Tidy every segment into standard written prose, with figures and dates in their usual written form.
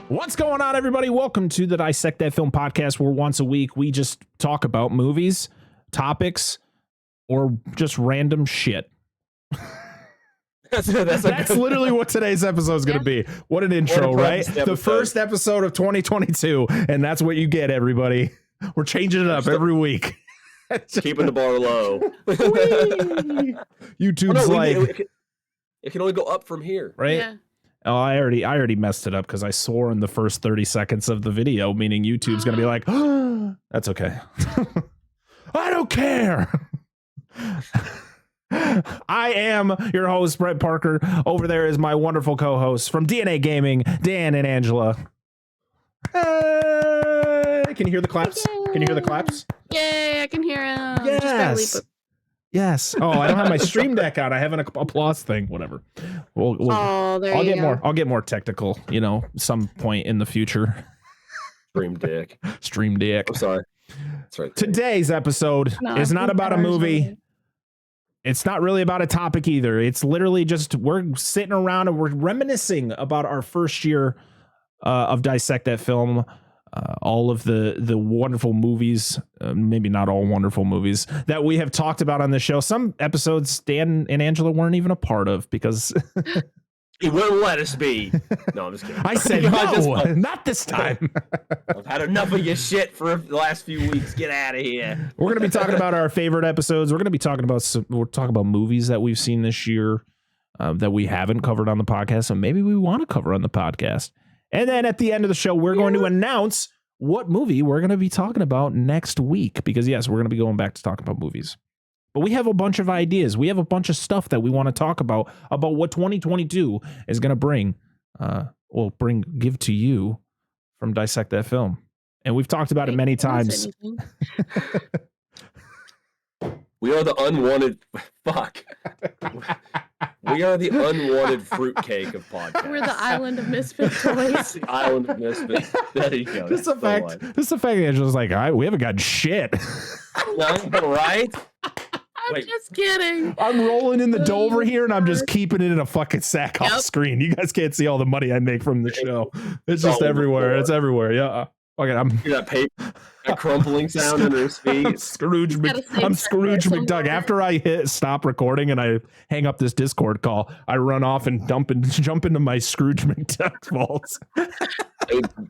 What's going on, everybody? Welcome to the Dissect That Film podcast, where once a week we just talk about movies, topics, or just random shit. That's literally what today's episode is going to be. What an intro, right? The first episode of 2022, and that's what you get, everybody. We're changing it up every week. Keeping the bar low. YouTube's it can only go up from here, right? Yeah. Oh, I already messed it up because I swore in the first 30 seconds of the video, meaning YouTube's going to be like, oh, that's okay. I don't care. I am your host, Brett Parker. Over there is my wonderful co-host from DNA Gaming, Dan and Angela. Hey, can you hear the claps? Can you hear the claps? Yay, I can hear him. Yes. Yes. Oh, I don't have my Stream Deck on. I have an applause thing. Whatever. I'll get more technical, some point in the future. Stream Deck. I'm sorry. That's right. Today's episode is not about a movie. It's not really about a topic either. It's literally just we're sitting around and we're reminiscing about our first year of Dissect That Film. All of the wonderful movies, maybe not all wonderful movies that we have talked about on the show. Some episodes Dan and Angela weren't even a part of because he wouldn't let us be. No, I'm just kidding. I said no, not this time. I've had enough of your shit for the last few weeks. Get out of here. We're going to be talking about our favorite episodes. We're going to be talking about movies that we've seen this year that we haven't covered on the podcast, so maybe we want to cover on the podcast. And then at the end of the show, we're going to announce what movie we're going to be talking about next week. Because, yes, we're going to be going back to talking about movies. But we have a bunch of ideas. We have a bunch of stuff that we want to talk about what 2022 is going to give to you from Dissect That Film. And we've talked about it many times. We are the unwanted... Fuck. We are the unwanted fruitcake of podcasts. We're the island of misfit toys. The island of misfit. There you go. Just the fact that Angela's like, we haven't got shit. No, right? I'm just kidding. I'm rolling in the dough over here, and I'm just keeping it in a fucking sack off screen. You guys can't see all the money I make from the show. It's just everywhere. It's everywhere. Yeah. Okay, that paper, that crumpling sound under his feet. I'm Scrooge McDuck. After I hit stop recording and I hang up this Discord call, I run off and jump into my Scrooge McDuck vault.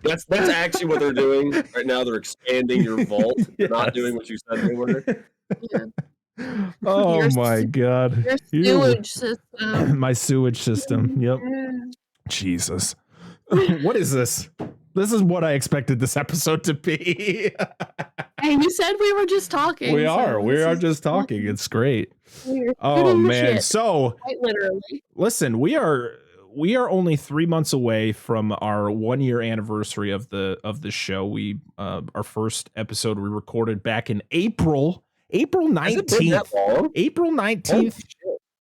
That's actually what they're doing right now. They're expanding your vault. They're not doing what you said they were. Yeah. Oh my God! Your sewage system. My sewage system. Yep. Jesus. What is this? This is what I expected this episode to be. Hey, you said we were just talking. We are just talking. It's great. Oh man. So quite literally. Listen, we are only 3 months away from our 1 year anniversary of the show. We our first episode we recorded back in April 19th. April 19th,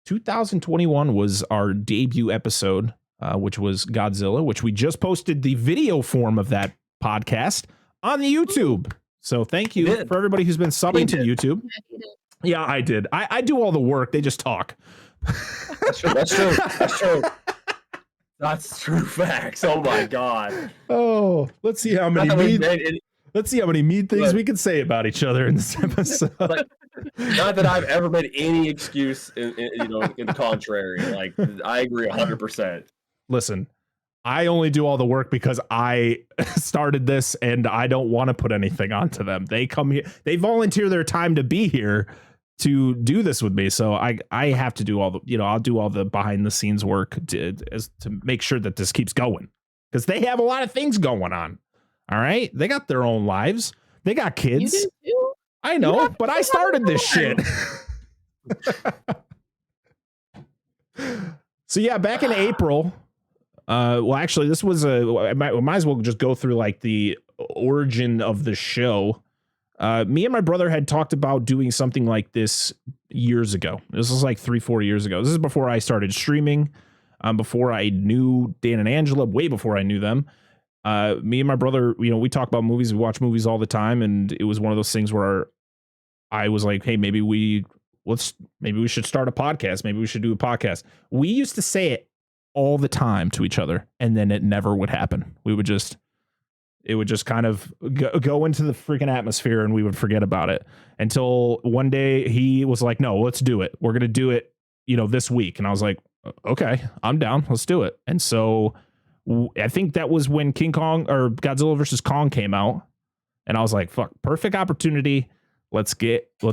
2021 was our debut episode. Which was Godzilla, which we just posted the video form of that podcast on the YouTube. So thank you for everybody who's been subbing to YouTube. Yeah, I did. I do all the work. They just talk. That's true. That's true facts. Oh my God. Oh, let's see how many mean things we can say about each other in this episode. Not that I've ever made any excuse in the contrary. Like, I agree 100%. Listen, I only do all the work because I started this and I don't want to put anything onto them. They come here, they volunteer their time to be here to do this with me. So I have to do all the, I'll do all the behind the scenes work to make sure that this keeps going because they have a lot of things going on. All right. They got their own lives. They got kids. You do too. I know, but I started this shit. So yeah, back in April, actually, this was I might as well just go through like the origin of the show. Me and my brother had talked about doing something like this years ago. This was like 3-4 years ago. This is before I started streaming, before I knew Dan and Angela, way before I knew them. Me and my brother, we talk about movies, we watch movies all the time, and it was one of those things where I was like, hey, maybe we should start a podcast. Maybe we should do a podcast. We used to say it all the time to each other, and then it never would happen. It would just kind of go into the freaking atmosphere, and we would forget about it until one day he was like, no, let's do it. We're going to do it, this week. And I was like, okay, I'm down. Let's do it. And so I think that was when King Kong or Godzilla versus Kong came out. And I was like, fuck, perfect opportunity. Let's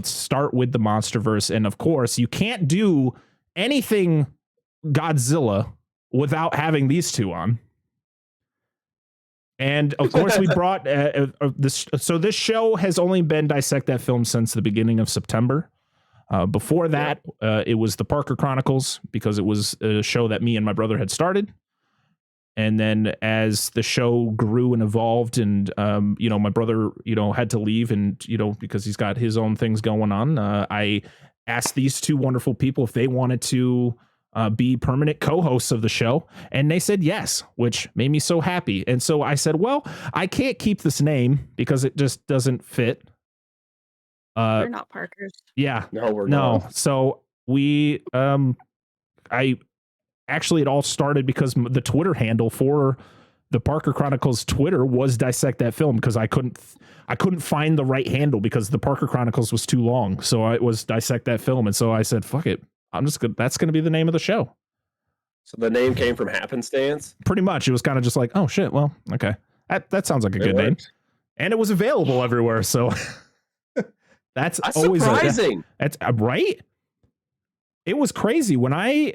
start with the MonsterVerse. And of course, you can't do anything Godzilla without having these two on. And of course, we brought this. So this show has only been Dissect That Film since the beginning of September. Before that, it was the Parker Chronicles, because it was a show that me and my brother had started. And then as the show grew and evolved, and my brother had to leave, and because he's got his own things going on, I asked these two wonderful people if they wanted to be permanent co-hosts of the show, and they said yes, which made me so happy. And so I said, well, I can't keep this name because it just doesn't fit. We're not Parkers. Yeah, No, we're not. So we I actually, it all started because the Twitter handle for the Parker Chronicles Twitter was Dissect That Film, because I couldn't find the right handle because the Parker Chronicles was too long. So it was Dissect That Film. And so I said, fuck it. That's going to be the name of the show. So the name came from happenstance? Pretty much. It was kind of just like, oh shit. Well, okay. That sounds like a good name. And it was available everywhere. So that's always surprising. That's right. It was crazy when I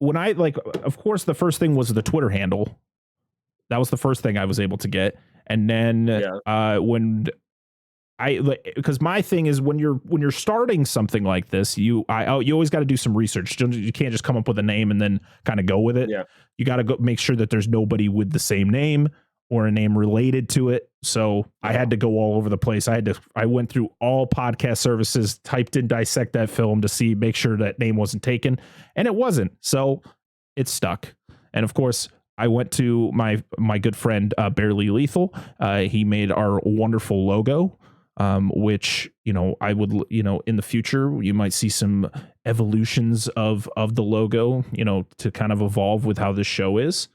like, of course, the first thing was the Twitter handle. That was the first thing I was able to get. And then because my thing is when you're starting something like this, you always got to do some research. You can't just come up with a name and then kind of go with it. Yeah. You got to go make sure that there's nobody with the same name or a name related to it. So I had to go all over the place. I went through all podcast services, typed in Dissect That Film to make sure that name wasn't taken, and it wasn't. So it stuck. And of course, I went to my good friend, Barely Lethal. He made our wonderful logo, which, I would, in the future, you might see some evolutions of the logo, to kind of evolve with how this show is.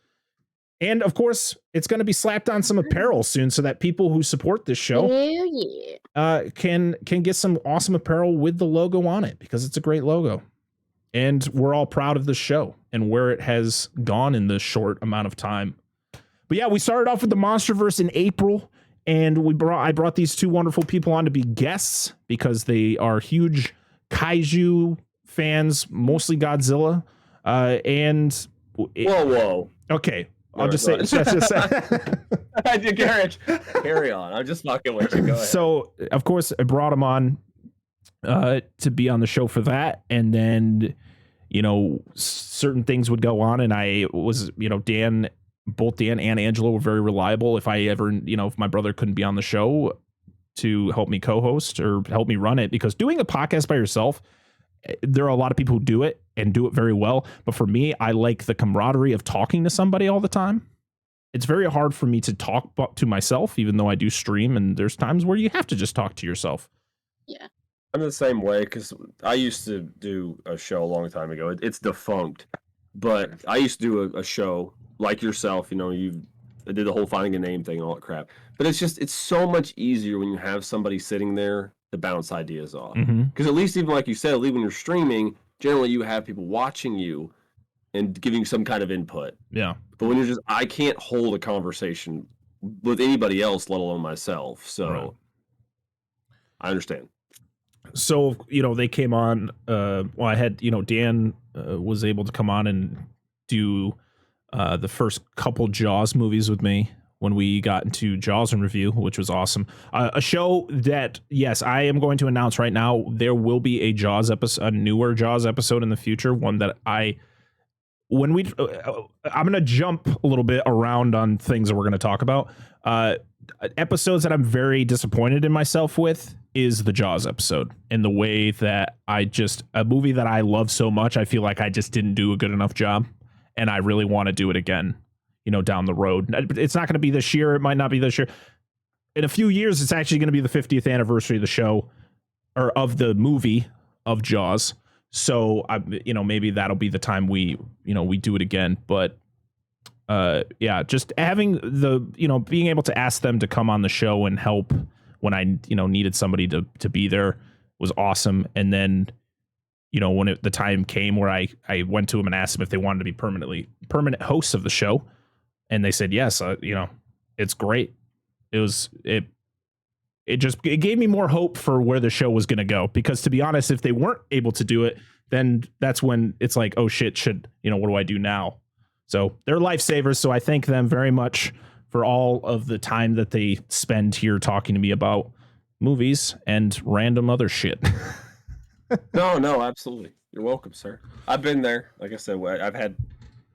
And of course, it's going to be slapped on some apparel soon, so that people who support this show can get some awesome apparel with the logo on it, because it's a great logo. And we're all proud of the show and where it has gone in this short amount of time. But yeah, we started off with the MonsterVerse in April, and I brought these two wonderful people on to be guests because they are huge kaiju fans, mostly Godzilla. Whoa. Okay. I'll just say, carry on. I'm just fucking with you. Go ahead. So, of course, I brought him on to be on the show for that. And then, certain things would go on. And I was, both Dan and Angela were very reliable. If I ever, if my brother couldn't be on the show to help me co-host or help me run it, because doing a podcast by yourself, there are a lot of people who do it and do it very well. But for me, I like the camaraderie of talking to somebody all the time. It's very hard for me to talk to myself, even though I do stream. And there's times where you have to just talk to yourself. Yeah. I'm the same way, because I used to do a show a long time ago. It's defunct. But I used to do a show like yourself. I did the whole finding a name thing and all that crap. But it's so much easier when you have somebody sitting there to bounce ideas off. Because at least, even like you said, at least when you're streaming, generally you have people watching you and giving you some kind of input. Yeah. But when you're I can't hold a conversation with anybody else, let alone myself. So right. I understand. So, they came on, I had, Dan was able to come on and do the first couple Jaws movies with me when we got into Jaws in Review, which was awesome. A show that, yes, I am going to announce right now, there will be a Jaws episode, a newer Jaws episode in the future, one that I'm going to jump a little bit around on things that we're going to talk about. Episodes that I'm very disappointed in myself with is the Jaws episode, and the way that a movie that I love so much, I feel like I just didn't do a good enough job, and I really want to do it again, down the road. It's not going to be this year. It might not be this year. In a few years, it's actually going to be the 50th anniversary of the show, or of the movie of Jaws. So maybe that'll be the time we do it again. But just having being able to ask them to come on the show and help when I needed somebody to be there was awesome. And then when the time came where I went to them and asked them if they wanted to be permanent hosts of the show, and they said yes. It's great. It gave me more hope for where the show was going to go, because to be honest, if they weren't able to do it, then that's when it's like, oh shit, what do I do now? So they're lifesavers. So I thank them very much for all of the time that they spend here talking to me about movies and random other shit. No, absolutely. You're welcome, sir. I've been there. Like I said, I've had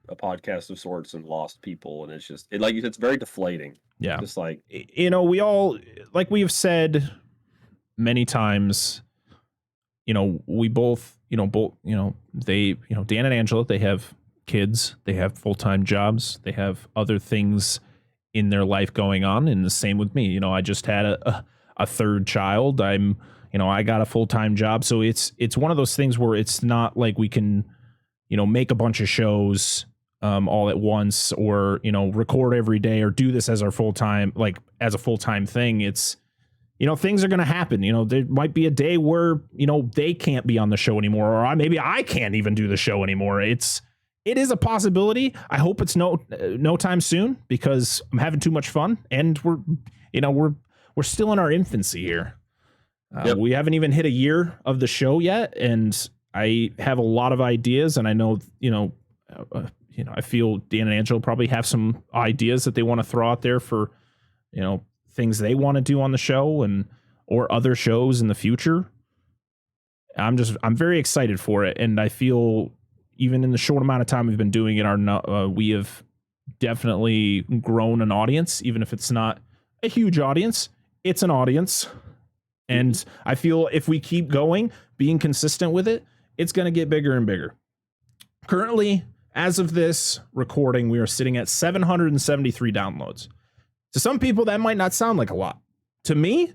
a podcast of sorts and lost people, and it's just it's very deflating. Yeah. Just like, we all, like we have said many times, we both, they, Dan and Angela, they have kids, they have full-time jobs, they have other things in their life going on. And the same with me. I just had a third child. I got a full-time job. So it's one of those things where it's not like we can, make a bunch of shows all at once, or, record every day, or do this as our full-time, as a full-time thing. It's, things are going to happen. There might be a day where, they can't be on the show anymore, or maybe I can't even do the show anymore. It is a possibility. I hope it's no time soon, because I'm having too much fun, and we're still in our infancy here. Yep. We haven't even hit a year of the show yet, and I have a lot of ideas, and I know, I feel Dan and Angela probably have some ideas that they want to throw out there for, things they want to do on the show or other shows in the future. I'm very excited for it, and I feel even in the short amount of time we've been doing it, we have definitely grown an audience, even if it's not a huge audience. It's an audience. And I feel if we keep going, being consistent with it, it's going to get bigger and bigger. Currently, as of this recording, we are sitting at 773 downloads. To some people, that might not sound like a lot. To me,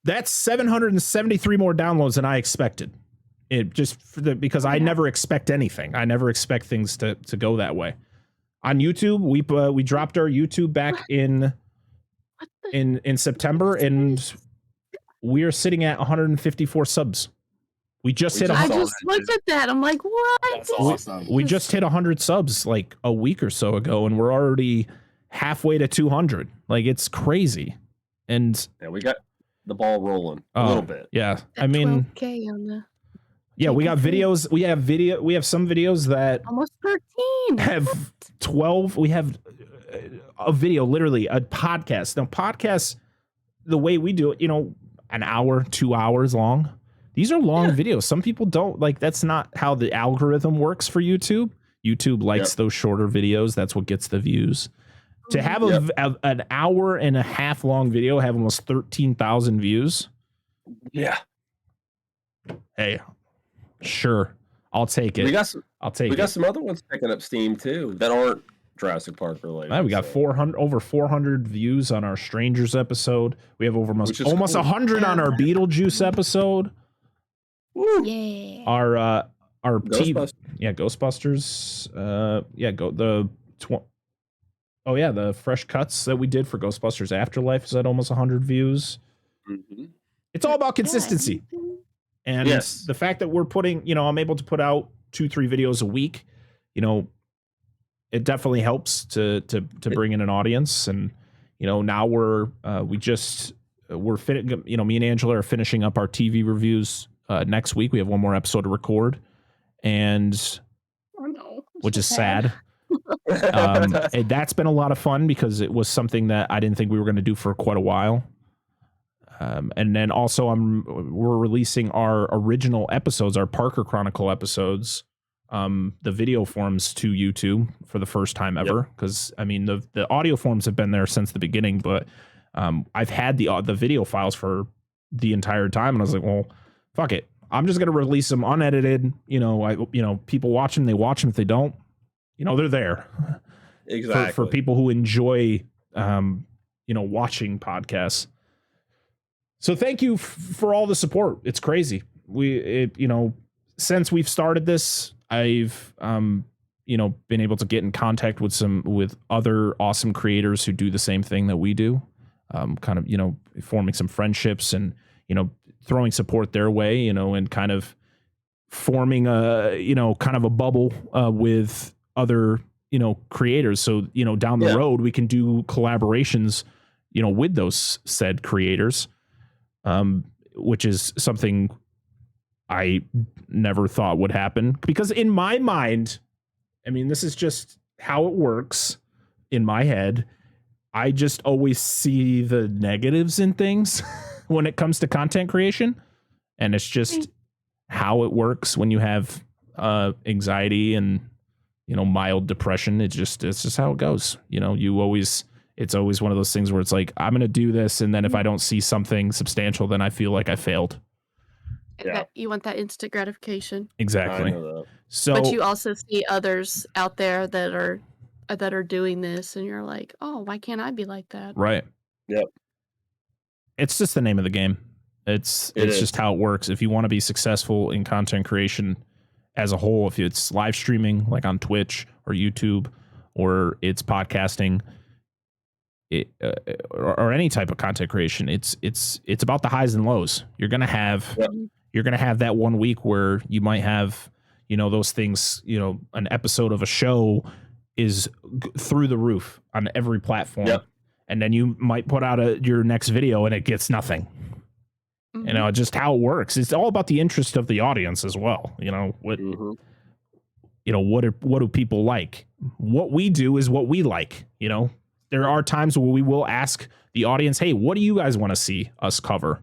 that's 773 more downloads than I expected. Because I never expect anything. I never expect things to go that way. On YouTube, we dropped our YouTube back in September, and we are sitting at 154 subs. We just hit. I just looked at that. I'm like, what? That's awesome. We just hit 100 subs like a week or so ago, and we're already halfway to 200. It's crazy. And yeah, we got the ball rolling a little bit. Yeah, I mean, 12K on the. Yeah, we got videos. We have some videos that almost 13 have 12. We have a video, literally a podcast. Now, podcasts, the way we do it, an hour, 2 hours long. These are long videos. Some people don't that's not how the algorithm works for YouTube. YouTube likes those shorter videos. That's what gets the views. To have an hour and a half long video have almost 13,000 views. Yeah. Hey, sure. I'll take it. I'll take it. We got some other ones picking up steam too that aren't Jurassic Park related. We got over 400 views on our Strangers episode. We have almost 100 on our Beetlejuice episode. Woo. Yeah. Our Ghostbusters. Ghostbusters. The fresh cuts that we did for Ghostbusters Afterlife is at almost 100 views. Mm-hmm. It's all about consistency. And the fact that we're putting, I'm able to put out 2-3 videos a week, it definitely helps to bring in an audience. And, now me and Angela are finishing up our TV reviews next week. We have one more episode to record, and which is sad. And that's been a lot of fun because it was something that I didn't think we were going to do for quite a while. And then also we're releasing our original episodes, our Parker Chronicle episodes, the video forms to YouTube for the first time ever. Because the audio forms have been there since the beginning, but I've had the video files for the entire time, and I was like, well, fuck it, I'm just gonna release them unedited. People watch them, they watch them. If they don't, they're there. Exactly. For people who enjoy, watching podcasts. So thank you for all the support. It's crazy. since we've started this, I've been able to get in contact with other awesome creators who do the same thing that we do. Kind of, forming some friendships and, throwing support their way, and kind of forming kind of a bubble with other, creators. So, down the road, we can do collaborations, with those said creators, which is something I never thought would happen, because in my mind, I mean, this is just how it works in my head. I just always see the negatives in things when it comes to content creation. And it's just how it works when you have anxiety and, mild depression. It's just how it goes. It's always one of those things where it's like, I'm going to do this. And then if I don't see something substantial, then I feel like I failed. Yeah. You want that instant gratification. Exactly. So, but you also see others out there that are doing this, and you're like, oh, why can't I be like that? Right. Yep. It's just the name of the game. It's just how it works. If you want to be successful in content creation as a whole, if it's live streaming like on Twitch or YouTube, or it's podcasting, or any type of content creation, it's about the highs and lows. You're gonna have that 1 week where you might have, those things. An episode of a show is through the roof on every platform, and then you might put out your next video and it gets nothing. Just how it works. It's all about the interest of the audience as well. What do people like? What we do is what we like. There are times where we will ask the audience, hey, what do you guys want to see us cover?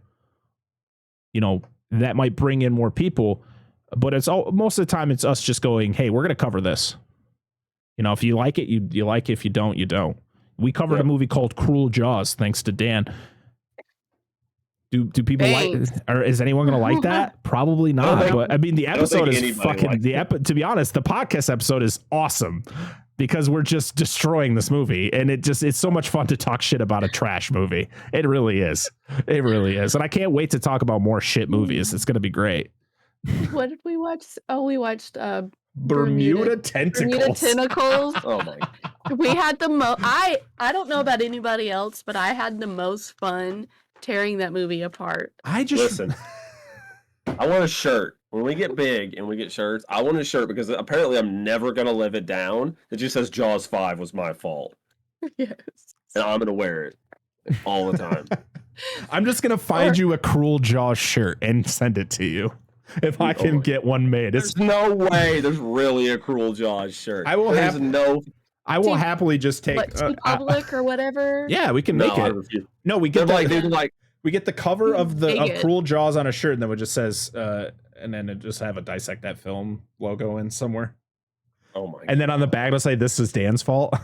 That might bring in more people, but most of the time it's us just going, hey, we're going to cover this. If you like it, you like it. If you don't, you don't. We covered a movie called Cruel Jaws, thanks to Dan. Do people like, or is anyone going to like that? Probably not. But I mean, the episode is fucking, to be honest, the podcast episode is awesome because we're just destroying this movie. And it's so much fun to talk shit about a trash movie. It really is. It really is. And I can't wait to talk about more shit movies. It's going to be great. What did we watch? Oh, we watched Bermuda Tentacles. Bermuda Tentacles. Oh my God. We had the most. I don't know about anybody else, but I had the most fun tearing that movie apart. Listen. I want a shirt. When we get big and we get shirts, I want a shirt because apparently I'm never gonna live it down. It just says Jaws 5 was my fault. Yes. And I'm gonna wear it all the time. I'm just gonna find you a Cruel Jaws shirt and send it to you. If I can get one made. There's no way there's really a Cruel Jaws shirt. I will happily just take Public or whatever. Yeah, we can make it. No, we get we get the cover of Cruel Jaws on a shirt, and then it just says and then it just have a Dissect That Film logo in somewhere. Oh my God. And then on the back it'll say this is Dan's fault.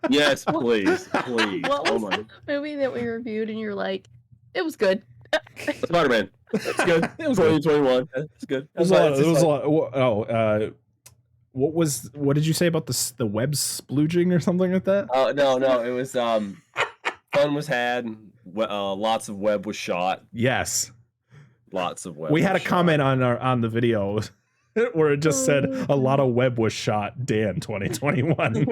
Yes, please. What was the movie that we reviewed and you're like, it was good. Spider-Man. That's good. It was 2021. That's good. It was a lot. What did you say about the web splooging or something like that? Oh no, it was fun was had, lots of web was shot. Yes. Lots of web. We had a comment on the video where it just said a lot of web was shot. Dan 2021.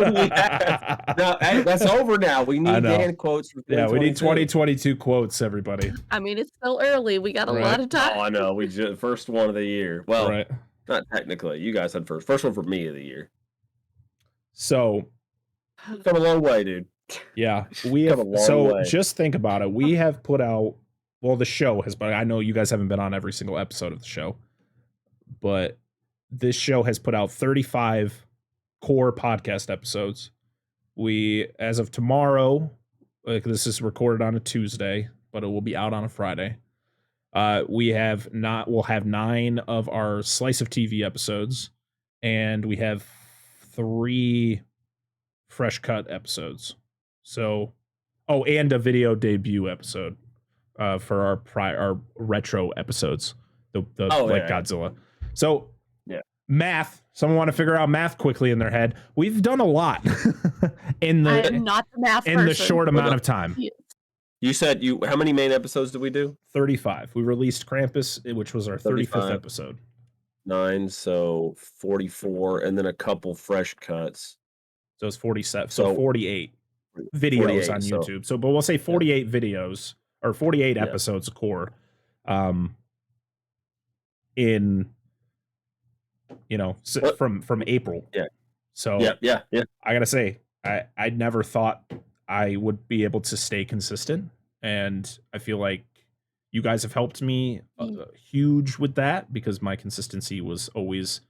No, hey, that's over now. We need Dan quotes. Yeah, we need 2022 quotes, everybody. I mean, it's still early. We got a lot of time. Oh, I know. We just first one of the year. Well, not technically. You guys had first one for me of the year. So, come a long way, dude. Yeah, we have. So just think about it. We have put out. Well, the show has, but I know you guys haven't been on every single episode of the show, but this show has put out 35 core podcast episodes. We, as of tomorrow, this is recorded on a Tuesday, but it will be out on a Friday. We'll have 9 of our Slice of TV episodes, and we have 3 fresh cut episodes. So, and a video debut episode for our retro episodes, Godzilla. So, math. Someone want to figure out math quickly in their head. We've done a lot in the I am not the math person. the short amount of time. You said how many main episodes did we do? 35. We released Krampus, which was our 35th episode. 9, so 44, and then a couple fresh cuts. So it's 47. So So 48 videos 48, on so YouTube. So, but we'll say 48 videos or 48 Yeah. episodes of core. In What? from April. Yeah. So yeah. I gotta say, I never thought I would be able to stay consistent, and I feel like you guys have helped me huge with that because my consistency was always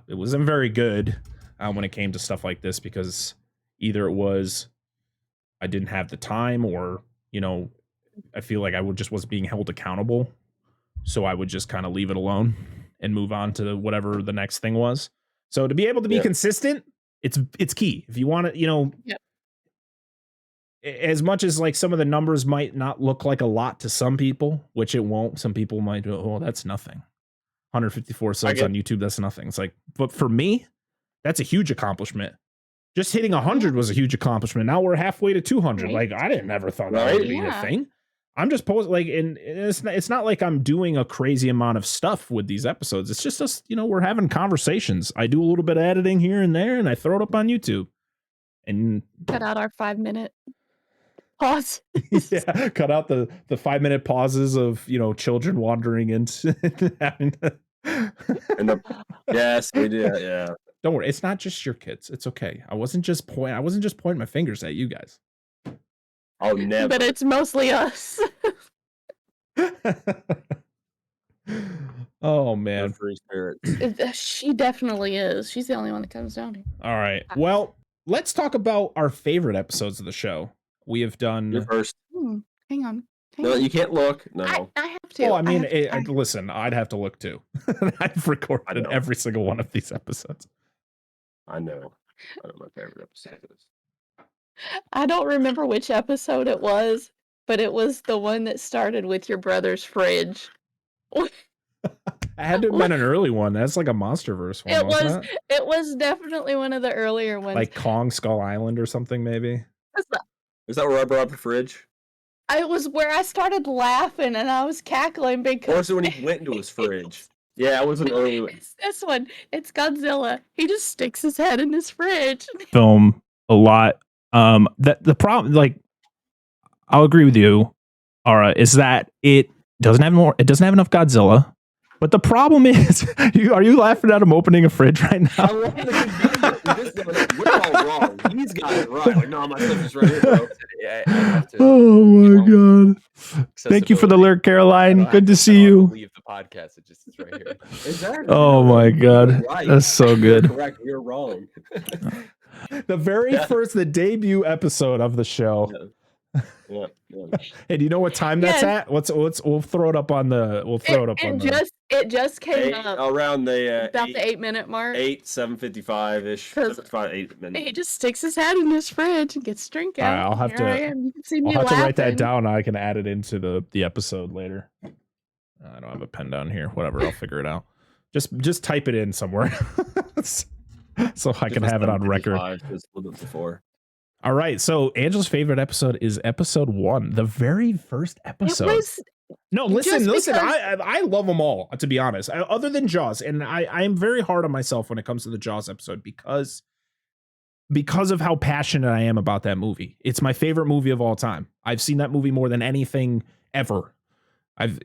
it wasn't very good when it came to stuff like this, because either it was I didn't have the time, or I feel like was being held accountable, so I would just kind of leave it alone and move on to whatever the next thing was. So to be able to be consistent, it's key. If you want to, as much as like some of the numbers might not look like a lot to some people, which it won't. Some people might go, oh, that's nothing. 154 subs on YouTube, that's nothing. It's like, but for me, that's a huge accomplishment. Just hitting 100 was a huge accomplishment. Now we're halfway to 200. Right. Like, I didn't never thought that would be a thing. I'm just posting, like, and it's not like I'm doing a crazy amount of stuff with these episodes. It's just us, we're having conversations. I do a little bit of editing here and there, and I throw it up on YouTube. And cut out our 5-minute pause. Yeah, cut out the 5-minute pauses of children wandering into having Yes, we do. Yeah. Don't worry, it's not just your kids. It's okay. I wasn't just pointing my fingers at you guys. Oh, never. But it's mostly us. Oh man, free spirits. She definitely is. She's the only one that comes down here. All right. Well, let's talk about our favorite episodes of the show. We have done. You're first. Hang on. No, you can't look. No. I have to. Well, I mean, listen, I'd have to look too. I've recorded every single one of these episodes. I know my favorite episode is. I don't remember which episode it was, but it was the one that started with your brother's fridge. I had to have been an early one. That's like a MonsterVerse one. It was definitely one of the earlier ones. Like Kong Skull Island or something, maybe. Is that where I brought up the fridge? It was where I started laughing and I was cackling because. Or is it when he went into his fridge? Yeah, it was an early one. It's this one. It's Godzilla. He just sticks his head in his fridge. Film a lot. That the problem, like, I'll agree with you, Ara, is that it doesn't have enough Godzilla. But the problem is, are you laughing at him opening a fridge right now? We're all wrong. He's got it right. Like, no, my stuff is right here, bro. I have to, Oh my god! Thank you for the lyric, Caroline. Good to see you. Leave the podcast. It just is right here. Exactly. Oh my god, Right. that's so good. Correct. You're wrong. The very first, the debut episode of the show. Yeah. Hey, do you know what time that's at? We'll throw it up on the. It just came up around the about the 8-minute mark. 7:55 ish. 8 minutes. He just sticks his head in his fridge and gets drink out. All right, I'll have You can see me to write that laughing. down. I can add it into the episode later. I don't have a pen down here. Whatever, I'll figure it out. Just type it in somewhere, so I can have it on record. All right, so Angela's favorite episode is episode 1, the very first episode. Listen. I love them all, to be honest. Other than Jaws, and I am very hard on myself when it comes to the Jaws episode because of how passionate I am about that movie. It's my favorite movie of all time. I've seen that movie more than anything ever. I've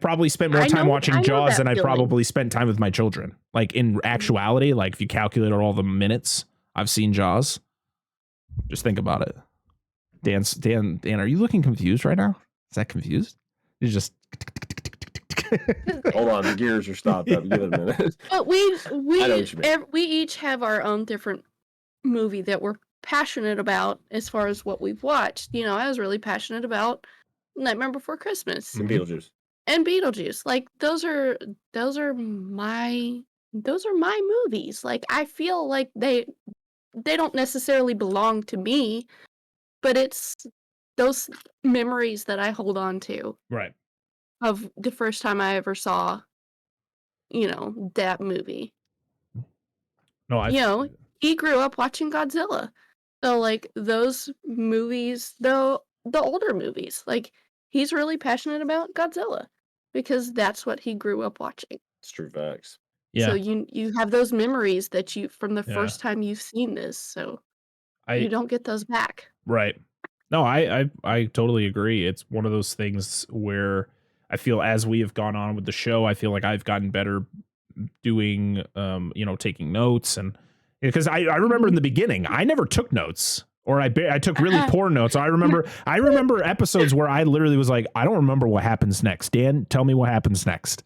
probably spent more time watching Jaws than I probably spent time with my children. Like, in actuality, like if you calculate all the minutes I've seen Jaws, just think about it. Dan, are you looking confused right now? Is that confused? You're just. Hold on, the gears are stopped up. Give it a minute. But we each have our own different movie that we're passionate about as far as what we've watched. I was really passionate about Nightmare Before Christmas And Beetlejuice. Like those are my movies. Like I feel like they don't necessarily belong to me, but it's those memories that I hold on to. Right. Of the first time I ever saw, that movie. No, he grew up watching Godzilla. So like those movies, the older movies, like he's really passionate about Godzilla because that's what he grew up watching. It's true facts. Yeah. So you have those memories that you from the Yeah. first time you've seen this, so you I don't get those back. right. No, I totally agree. It's one of those things where I feel as we have gone on with the show, I feel like I've gotten better doing taking notes, and because I remember in the beginning I never took notes, or I took really poor notes. I remember episodes where I literally was like, I don't remember what happens next. Dan, tell me what happens next.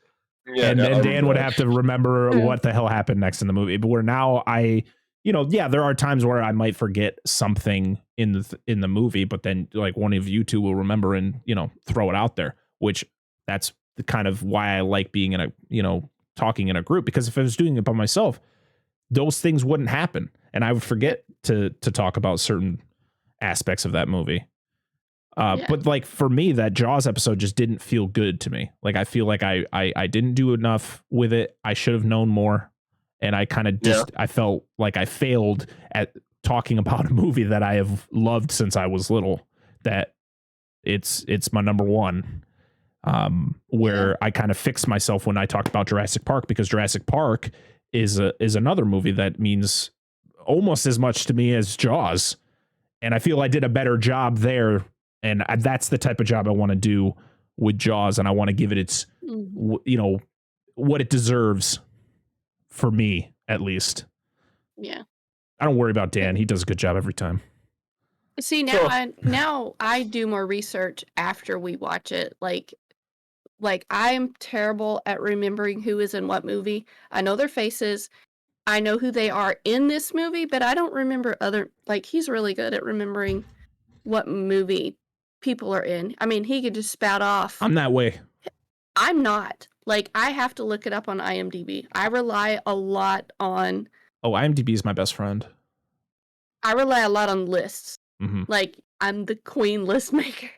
Yeah, and I Dan remember would that. have to remember Yeah. what the hell happened next in the movie. But where now there are times where I might forget something in the movie, but then like one of you two will remember and throw it out there, which that's the kind of why I like being in a talking in a group, because if I was doing it by myself, those things wouldn't happen and I would forget to talk about certain aspects of that movie. Yeah. But like for me, that Jaws episode just didn't feel good to me. Like I feel like I didn't do enough with it. I should have known more. And I kind of I felt like I failed at talking about a movie that I have loved since I was little, that it's my number one. Where I kind of fixed myself when I talked about Jurassic Park, because Jurassic Park is another movie that means almost as much to me as Jaws. And I feel I did a better job there. And that's the type of job I want to do with Jaws. And I want to give it its, what it deserves, for me, at least. Yeah. I don't worry about Dan. He does a good job every time. See, now I do more research after we watch it. Like I am terrible at remembering who is in what movie. I know their faces. I know who they are in this movie, but I don't remember he's really good at remembering what movie people are in. I mean, he could just spout off. I'm that way. I'm not. Like, I have to look it up on IMDb. I rely a lot on... Oh, IMDb is my best friend. I rely a lot on lists. Mm-hmm. Like, I'm the queen list maker.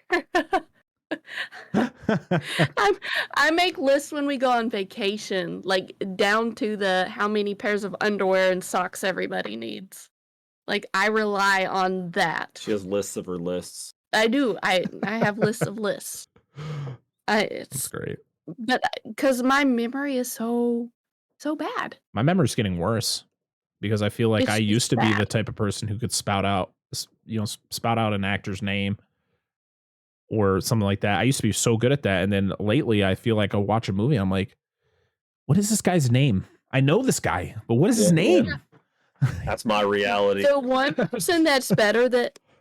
I make lists when we go on vacation, like down to the how many pairs of underwear and socks everybody needs. Like, I rely on that. She has lists of her lists. I do. I have lists of lists. That's great. But because my memory is so bad. My memory's getting worse because I feel like It's I just used to be bad. the type of person who could spout out an actor's name or something like that. I used to be so good at that. And then lately I feel like I'll watch a movie. I'm like, what is this guy's name? I know this guy, but what is his name? That's my reality. The one person that's better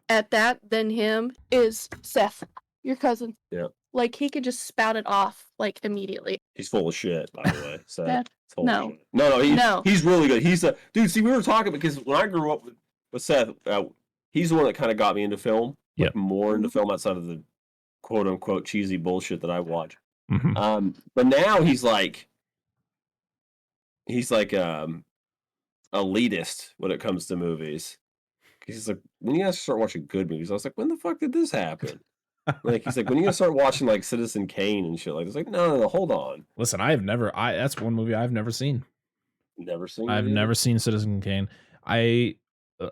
at that than him is Seth, your cousin. Yeah. Like, he could just spout it off, like, immediately. He's full of shit, by the way. So That- it's full of no. shit. No, he's really good. He's a dude. See, we were talking because when I grew up with Seth, he's the one that kind of got me into film. Yep. More into film outside of the quote unquote cheesy bullshit that I watch. Mm-hmm. But now he's like elitist when it comes to movies. He's like, when you guys start watching good movies, I was like, when the fuck did this happen? Like, he's like, when you gonna start watching like Citizen Kane and shit like this? Like, no, hold on. Listen, that's one movie I've never seen. Never seen. I've never seen Citizen Kane. I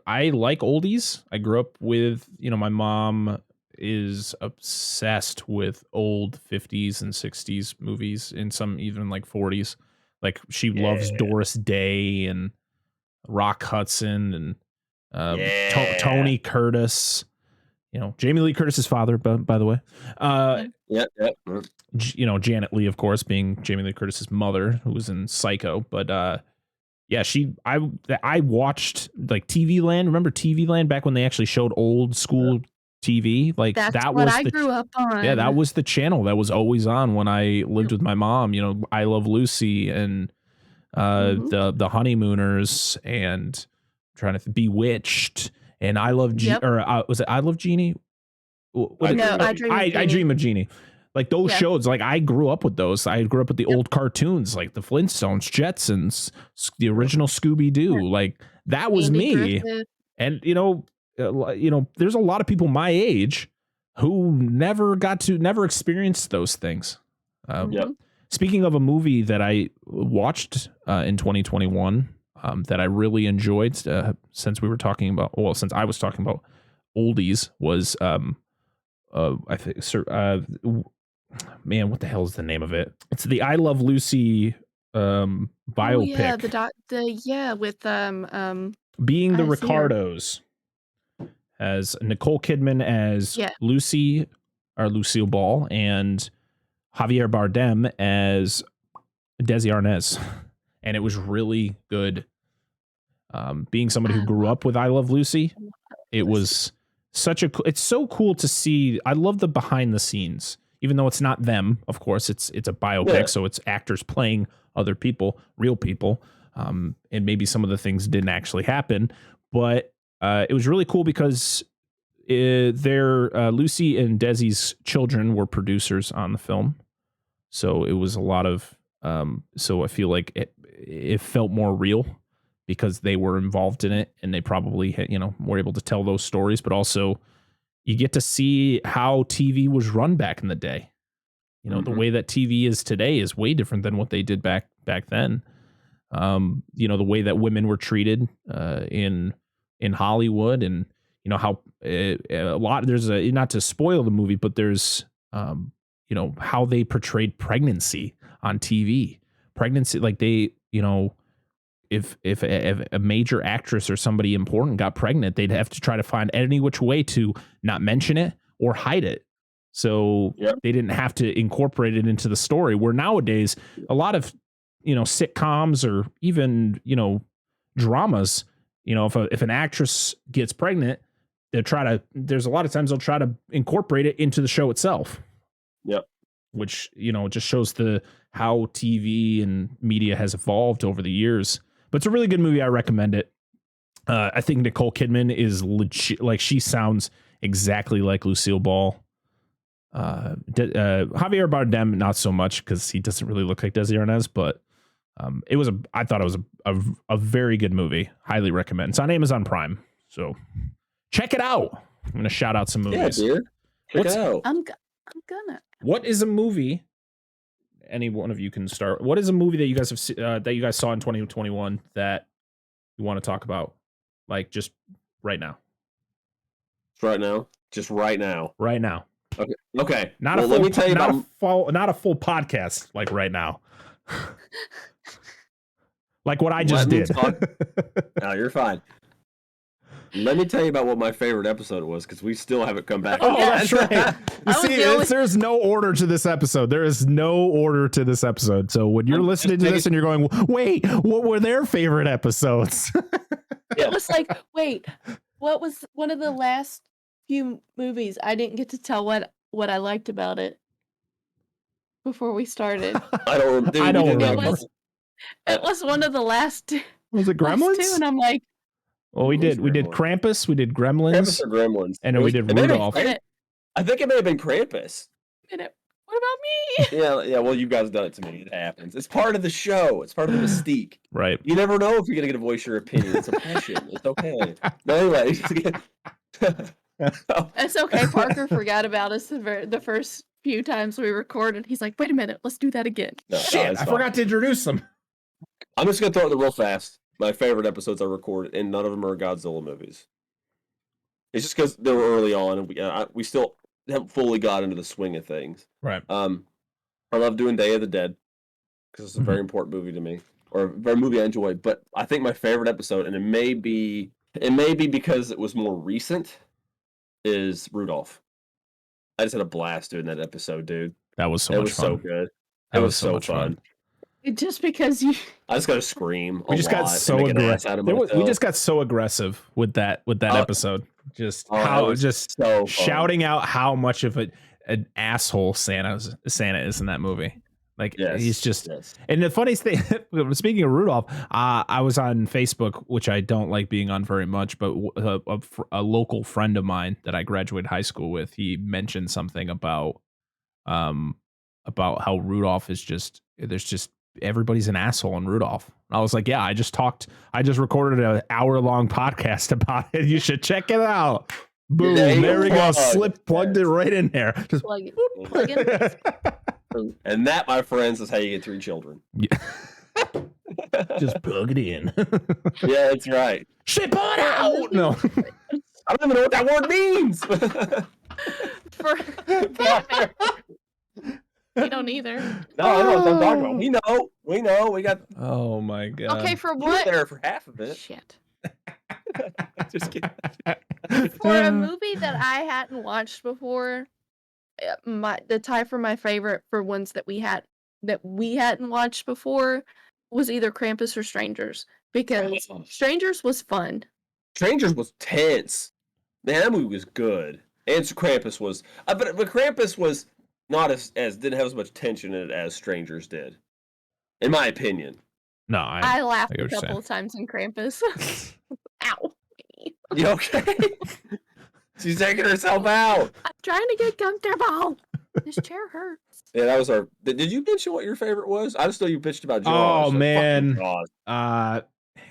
like oldies. I grew up with, my mom is obsessed with old 50s and 60s movies, and some even like 40s. Like, she loves Doris Day and Rock Hudson and Tony Curtis. Jamie Lee Curtis's father, by the way. Janet Leigh, of course, being Jamie Lee Curtis's mother, who was in Psycho. But I watched like TV Land. Remember TV Land back when they actually showed old school TV? Like, That's that what was I grew up on. Yeah, that was the channel that was always on when I lived with my mom. I Love Lucy and the Honeymooners and I'm trying to Bewitched. And I Love was it I Love Jeannie? I Dream of Jeannie. Like, those shows, like, I grew up with those. I grew up with the old cartoons, like the Flintstones, Jetsons, the original Scooby-Doo. Like, that was Andy me. Griffith. And there's a lot of people my age who never experienced those things. Speaking of a movie that I watched in 2021. That I really enjoyed since I was talking about oldies was I think man, what the hell is the name of it? It's the I Love Lucy biopic. Oh yeah, with Being the I see her. Ricardos, as Nicole Kidman as Lucy or Lucille Ball, and Javier Bardem as Desi Arnaz, and it was really good. Being somebody who grew up with I Love Lucy, it was it's so cool to see. I love the behind the scenes, even though it's not them. Of course, it's a biopic, so it's actors playing other people, real people, and maybe some of the things didn't actually happen, but it was really cool because Lucy and Desi's children were producers on the film, so it was a lot of. So I feel like it felt more real because they were involved in it and they probably were able to tell those stories, but also you get to see how TV was run back in the day. The way that TV is today is way different than what they did back then. The way that women were treated in Hollywood, and how a lot, there's not to spoil the movie, but there's how they portrayed pregnancy on TV. Pregnancy, like they, if a major actress or somebody important got pregnant, they'd have to try to find any which way to not mention it or hide it. So they didn't have to incorporate it into the story, where nowadays a lot of, sitcoms or even, dramas, if an actress gets pregnant, there's a lot of times they'll try to incorporate it into the show itself. Yep. Which, just shows how TV and media has evolved over the years. But it's a really good movie. I recommend it. I think Nicole Kidman is legit. Like, she sounds exactly like Lucille Ball. Javier Bardem, not so much, because he doesn't really look like Desi Arnaz, but I thought it was a very good movie. Highly recommend. It's on Amazon Prime, so check it out. I'm going to shout out some movies. Yeah, dude. Check it out. I'm gonna. What is a movie? Any one of you can start. What is a movie that you guys have that you guys saw in 2021 that you want to talk about? Like, just right now. Right now. Just right now. Right now. Okay. Not well, a full, let me tell you not a full podcast. Like right now. Like what I just did. No, you're fine. Let me tell you about what my favorite episode was, because we still haven't come back. Oh, that's right. You see, there's no order to this episode. There is no order to this episode. So when you're listening to this and you're going, wait, what were their favorite episodes? It was like, wait, what was one of the last few movies? I didn't get to tell what I liked about it before we started. I don't remember. It was one of the last two. Was it Gremlins? Two, and I'm like, well, we did Krampus, we did Gremlins. Krampus or Gremlins. And then we did Rudolph. I think it may have been Krampus. What about me? Yeah, well, you guys done it to me. It happens. It's part of the show. It's part of the mystique. Right. You never know if you're going to get to voice your opinion. It's a passion. It's okay. But anyway. It's okay. Parker forgot about us the first few times we recorded. He's like, wait a minute, let's do that again. Shit, I forgot to introduce them. I'm just going to throw it real fast. My favorite episodes I recorded, and none of them are Godzilla movies. It's just because they were early on, and we still haven't fully got into the swing of things. Right. I love doing Day of the Dead because it's a very important movie to me, or a very movie I enjoy. But I think my favorite episode, and it may be because it was more recent, is Rudolph. I just had a blast doing that episode, dude. That was so much fun. So good. It was so much fun. Just because I just gotta scream. We just got so aggressive. We just got so aggressive with that episode. Just so shouting out how much of an asshole Santa is in that movie. Like, he's just. Yes. And the funniest thing, speaking of Rudolph, I was on Facebook, which I don't like being on very much, but a local friend of mine that I graduated high school with, he mentioned something about how Rudolph is just. There's just. Everybody's an asshole in Rudolph. I was like, yeah, I just recorded an hour-long podcast about it. You should check it out. Boom. There we go. Plugged it right in there. Just plug it. And that, my friends, is how you get 3 children. Yeah. Just plug it in. Yeah, that's right. Ship on out. No. I don't even know what that word means. You don't either. No, I know what I'm talking about. We know. We got Oh my god. Okay, for you were what? there for half of it. Shit. Just kidding. For a movie that I hadn't watched before, the tie for my favorite for ones that we hadn't watched before was either Krampus or Strangers, because Strangers was fun. Strangers was tense. Man, that movie was good. And Krampus was, but Krampus was not as didn't have as much tension in it as Strangers did, in my opinion. No, I laughed get a what you're couple of times in Krampus. Ow. You okay? She's taking herself out. I'm trying to get comfortable. This chair hurts. Yeah, that was our. Did you mention what your favorite was? I just know you bitched about Jaws. Oh so man, Jaws.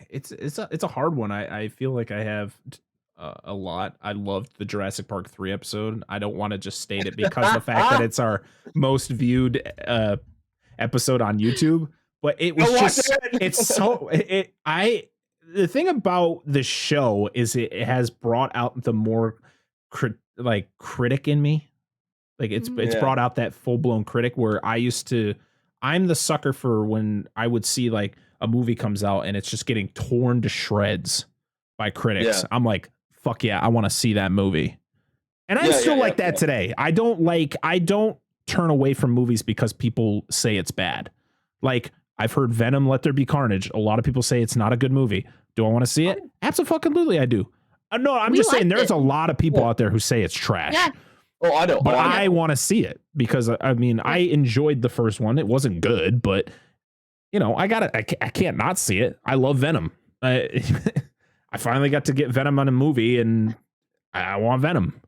it's a hard one. I feel like I have a lot. I loved the Jurassic Park 3 episode. I don't want to just state it because of the fact that it's our most viewed episode on YouTube, but it was just it's so the thing about the show is it has brought out the more critic in me. Like it's brought out that full-blown critic where I'm the sucker for when I would see like a movie comes out and it's just getting torn to shreds by critics. Yeah. I'm like, fuck yeah, I want to see that movie. And I'm still like that today. I don't turn away from movies because people say it's bad. Like I've heard Venom, Let There Be Carnage. A lot of people say it's not a good movie. Do I want to see it? Absolutely, I do. No, I'm just saying there's a lot of people out there who say it's trash. Yeah. Oh, I know. But I want to see it because I mean, I enjoyed the first one. It wasn't good, but you know, I can't not see it. I love Venom. I finally got to get Venom on a movie and I want Venom.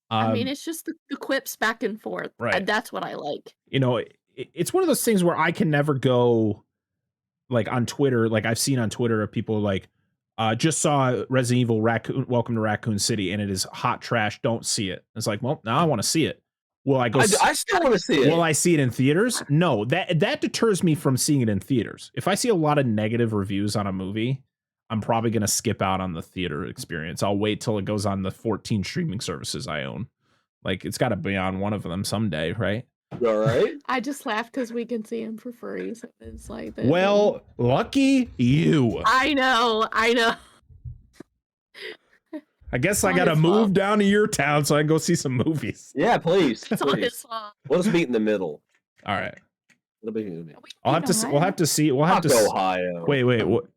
I mean, it's just the quips back and forth. Right. That's what I like. You know, it's one of those things where I can never go like on Twitter. Like I've seen on Twitter of people like, just saw Resident Evil Welcome to Raccoon City and it is hot trash. Don't see it. It's like, well, now I want to see it. Will I go? I still want to see it. Will I see it in theaters? No, that deters me from seeing it in theaters. If I see a lot of negative reviews on a movie, I'm probably going to skip out on the theater experience. I'll wait till it goes on the 14 streaming services I own. Like it's got to be on one of them someday, right? You all right? I just laughed because we can see him for free. So it's like that. Well, lucky you. I know. I guess I got to move down to your town so I can go see some movies. Yeah, please. It's all please. his fault. We'll just meet in the middle. All right. We'll be in the middle. We'll have to see. We'll have to. Ohio. Wait. What?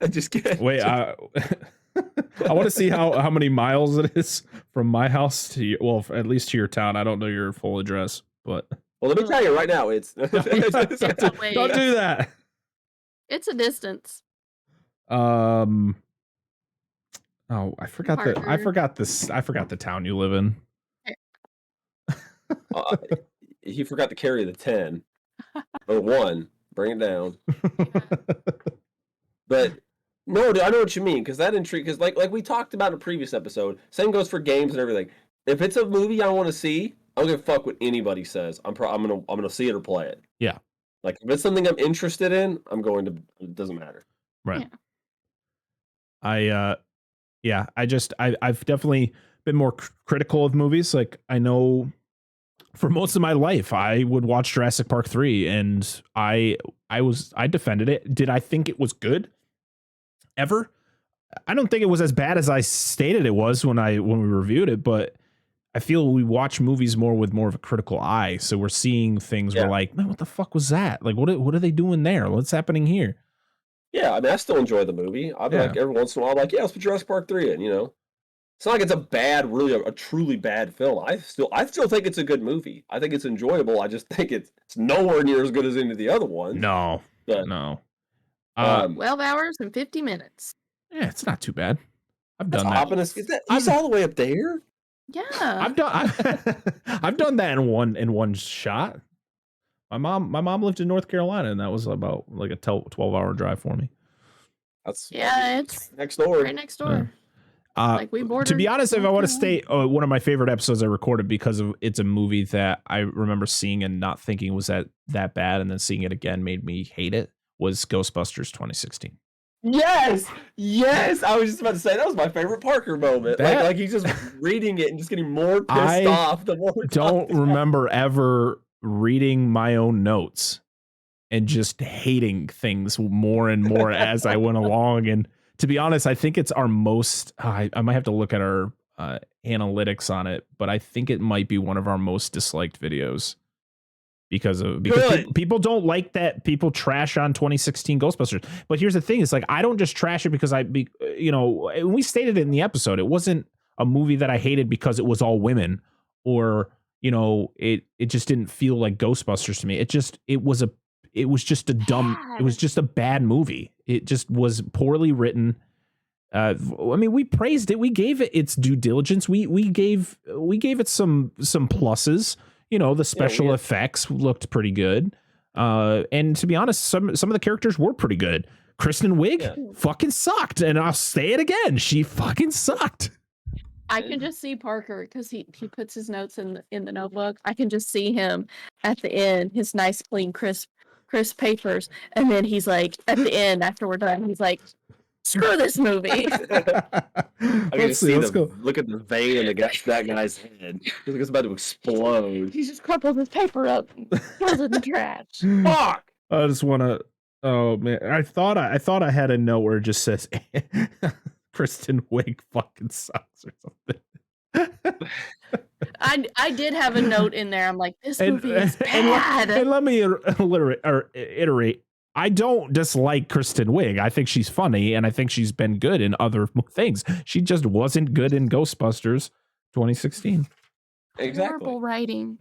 I'm just kidding. Wait. I want to see how many miles it is from my house to your, well, at least to your town. I don't know your full address, but well, let me tell you right now. It's don't do that. It's a distance. Oh, I forgot the town you live in. He forgot to carry the 10 or 1. Bring it down. But no, I know what you mean because that intrigue. Because like we talked about in a previous episode, same goes for games and everything. If it's a movie I want to see, I don't give a fuck what anybody says. I'm gonna see it or play it. Yeah. Like if it's something I'm interested in, I'm going to. It doesn't matter. Right. Yeah. I've definitely been more critical of movies. Like I know for most of my life, I would watch Jurassic Park 3 and I defended it. Did I think it was good? Ever? I don't think it was as bad as I stated it was when we reviewed it, but I feel we watch movies with more of a critical eye. So we're seeing things we're like, man, what the fuck was that? Like, what are they doing there? What's happening here? Yeah, I mean, I still enjoy the movie. I'll be like, every once in a while, like, yeah, let's put Jurassic Park 3 in, you know? It's not like it's a bad, really a truly bad film. I still think it's a good movie. I think it's enjoyable. I just think it's nowhere near as good as any of the other ones. No. But, no. 12 hours and 50 minutes. Yeah, it's not too bad. I've done that. He's all the way up there? Yeah. I've done that in one shot. My mom lived in North Carolina, and that was about like a 12-hour drive for me. It's next door. Right next door. Like we bordered. To be honest, if I want to state one of my favorite episodes I recorded because it's a movie that I remember seeing and not thinking was that bad, and then seeing it again made me hate it, was Ghostbusters 2016. Yes. I was just about to say that was my favorite Parker moment. Like he's just reading it and just getting more pissed off the more. Don't remember ever reading my own notes and just hating things more and more as I went along. And to be honest, I think it's our most. I might have to look at our analytics on it, but I think it might be one of our most disliked videos. Because people don't like that people trash on 2016 Ghostbusters. But here's the thing: it's like I don't just trash it because when we stated it in the episode, it wasn't a movie that I hated because it was all women or it just didn't feel like Ghostbusters to me. It was just a bad movie. It just was poorly written. We praised it. We gave it its due diligence. We gave it some pluses. The special effects looked pretty good. And to be honest, some of the characters were pretty good. Kristen Wiig fucking sucked. And I'll say it again. She fucking sucked. I can just see Parker because he puts his notes in the notebook. I can just see him at the end, his nice, clean, crisp papers. And then he's like, at the end, after we're done, he's like, screw this movie. Let's go. Look at the vein in that guy's head. He's like it's about to explode. He just crumples his paper up and throws it in the trash. Fuck! I just want to. Oh man, I thought I had a note where it just says Kristen Wiig fucking sucks or something. I did have a note in there. I'm like, this movie is bad. And let me iterate. I don't dislike Kristen Wiig. I think she's funny, and I think she's been good in other things. She just wasn't good in Ghostbusters 2016. Exactly. Horrible writing.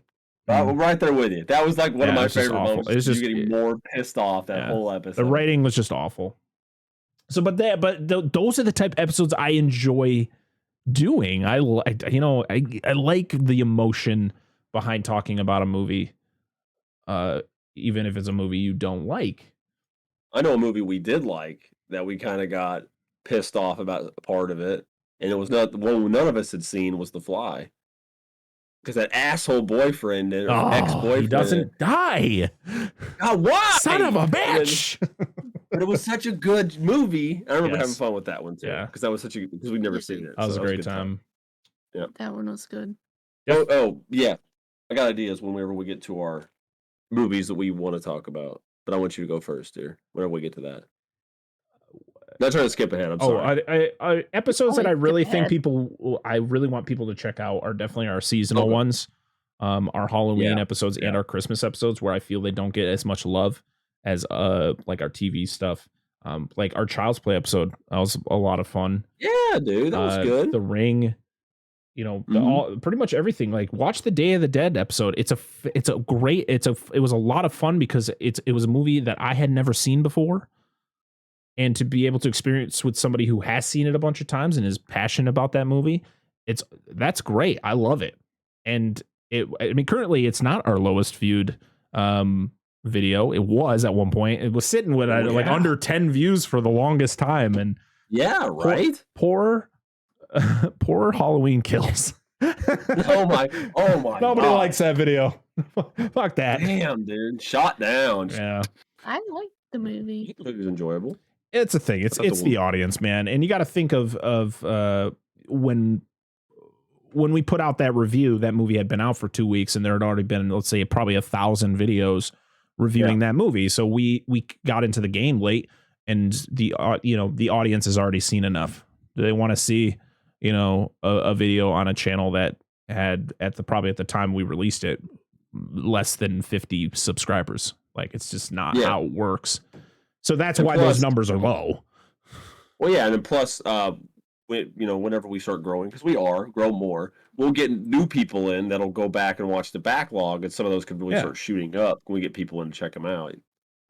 I'm right there with you. That was like one of my favorite moments. It's just getting more pissed off that whole episode. The writing was just awful. So, those are the type of episodes I enjoy doing. I like the emotion behind talking about a movie, even if it's a movie you don't like. I know a movie we did like that we kind of got pissed off about a part of it, and it was not the one none of us had seen was The Fly. Because that asshole boyfriend and ex-boyfriend, he doesn't die. God, why? Son of a bitch! But it was such a good movie. I remember having fun with that one too. Yeah, because that was because we'd never seen it. That was a great time. Yeah, that one was good. Oh yeah, I got ideas whenever we get to our movies that we want to talk about. But I want you to go first, dear. Whenever we get to that. Not trying to skip ahead. I'm sorry. I episodes that I really think I really want people to check out are definitely our seasonal ones, our Halloween episodes and our Christmas episodes, where I feel they don't get as much love as like our TV stuff. Like our Child's Play episode, that was a lot of fun. Yeah, dude, that was good. The Ring, pretty much everything. Like watch the Day of the Dead episode. It was a lot of fun because it was a movie that I had never seen before. And to be able to experience with somebody who has seen it a bunch of times and is passionate about that movie, that's great. I love it. And currently it's not our lowest viewed video. It was at one point. It was sitting with like under 10 views for the longest time. And poor Halloween Kills. Oh my Nobody likes that video. Fuck that. Damn, dude. Shot down. Yeah. I liked the movie. It was enjoyable. It's a thing. It's the audience, man. And you got to think of when we put out that review, that movie had been out for 2 weeks and there had already been, let's say, probably 1,000 videos reviewing that movie. So we got into the game late, and the audience has already seen enough. Do they want to see, a video on a channel that had probably at the time we released it, less than 50 subscribers? Like, it's just not how it works. So that's why those numbers are low. Well, yeah, and then plus, whenever we start growing, because we grow more, we'll get new people in that'll go back and watch the backlog, and some of those could really start shooting up when we get people in to check them out.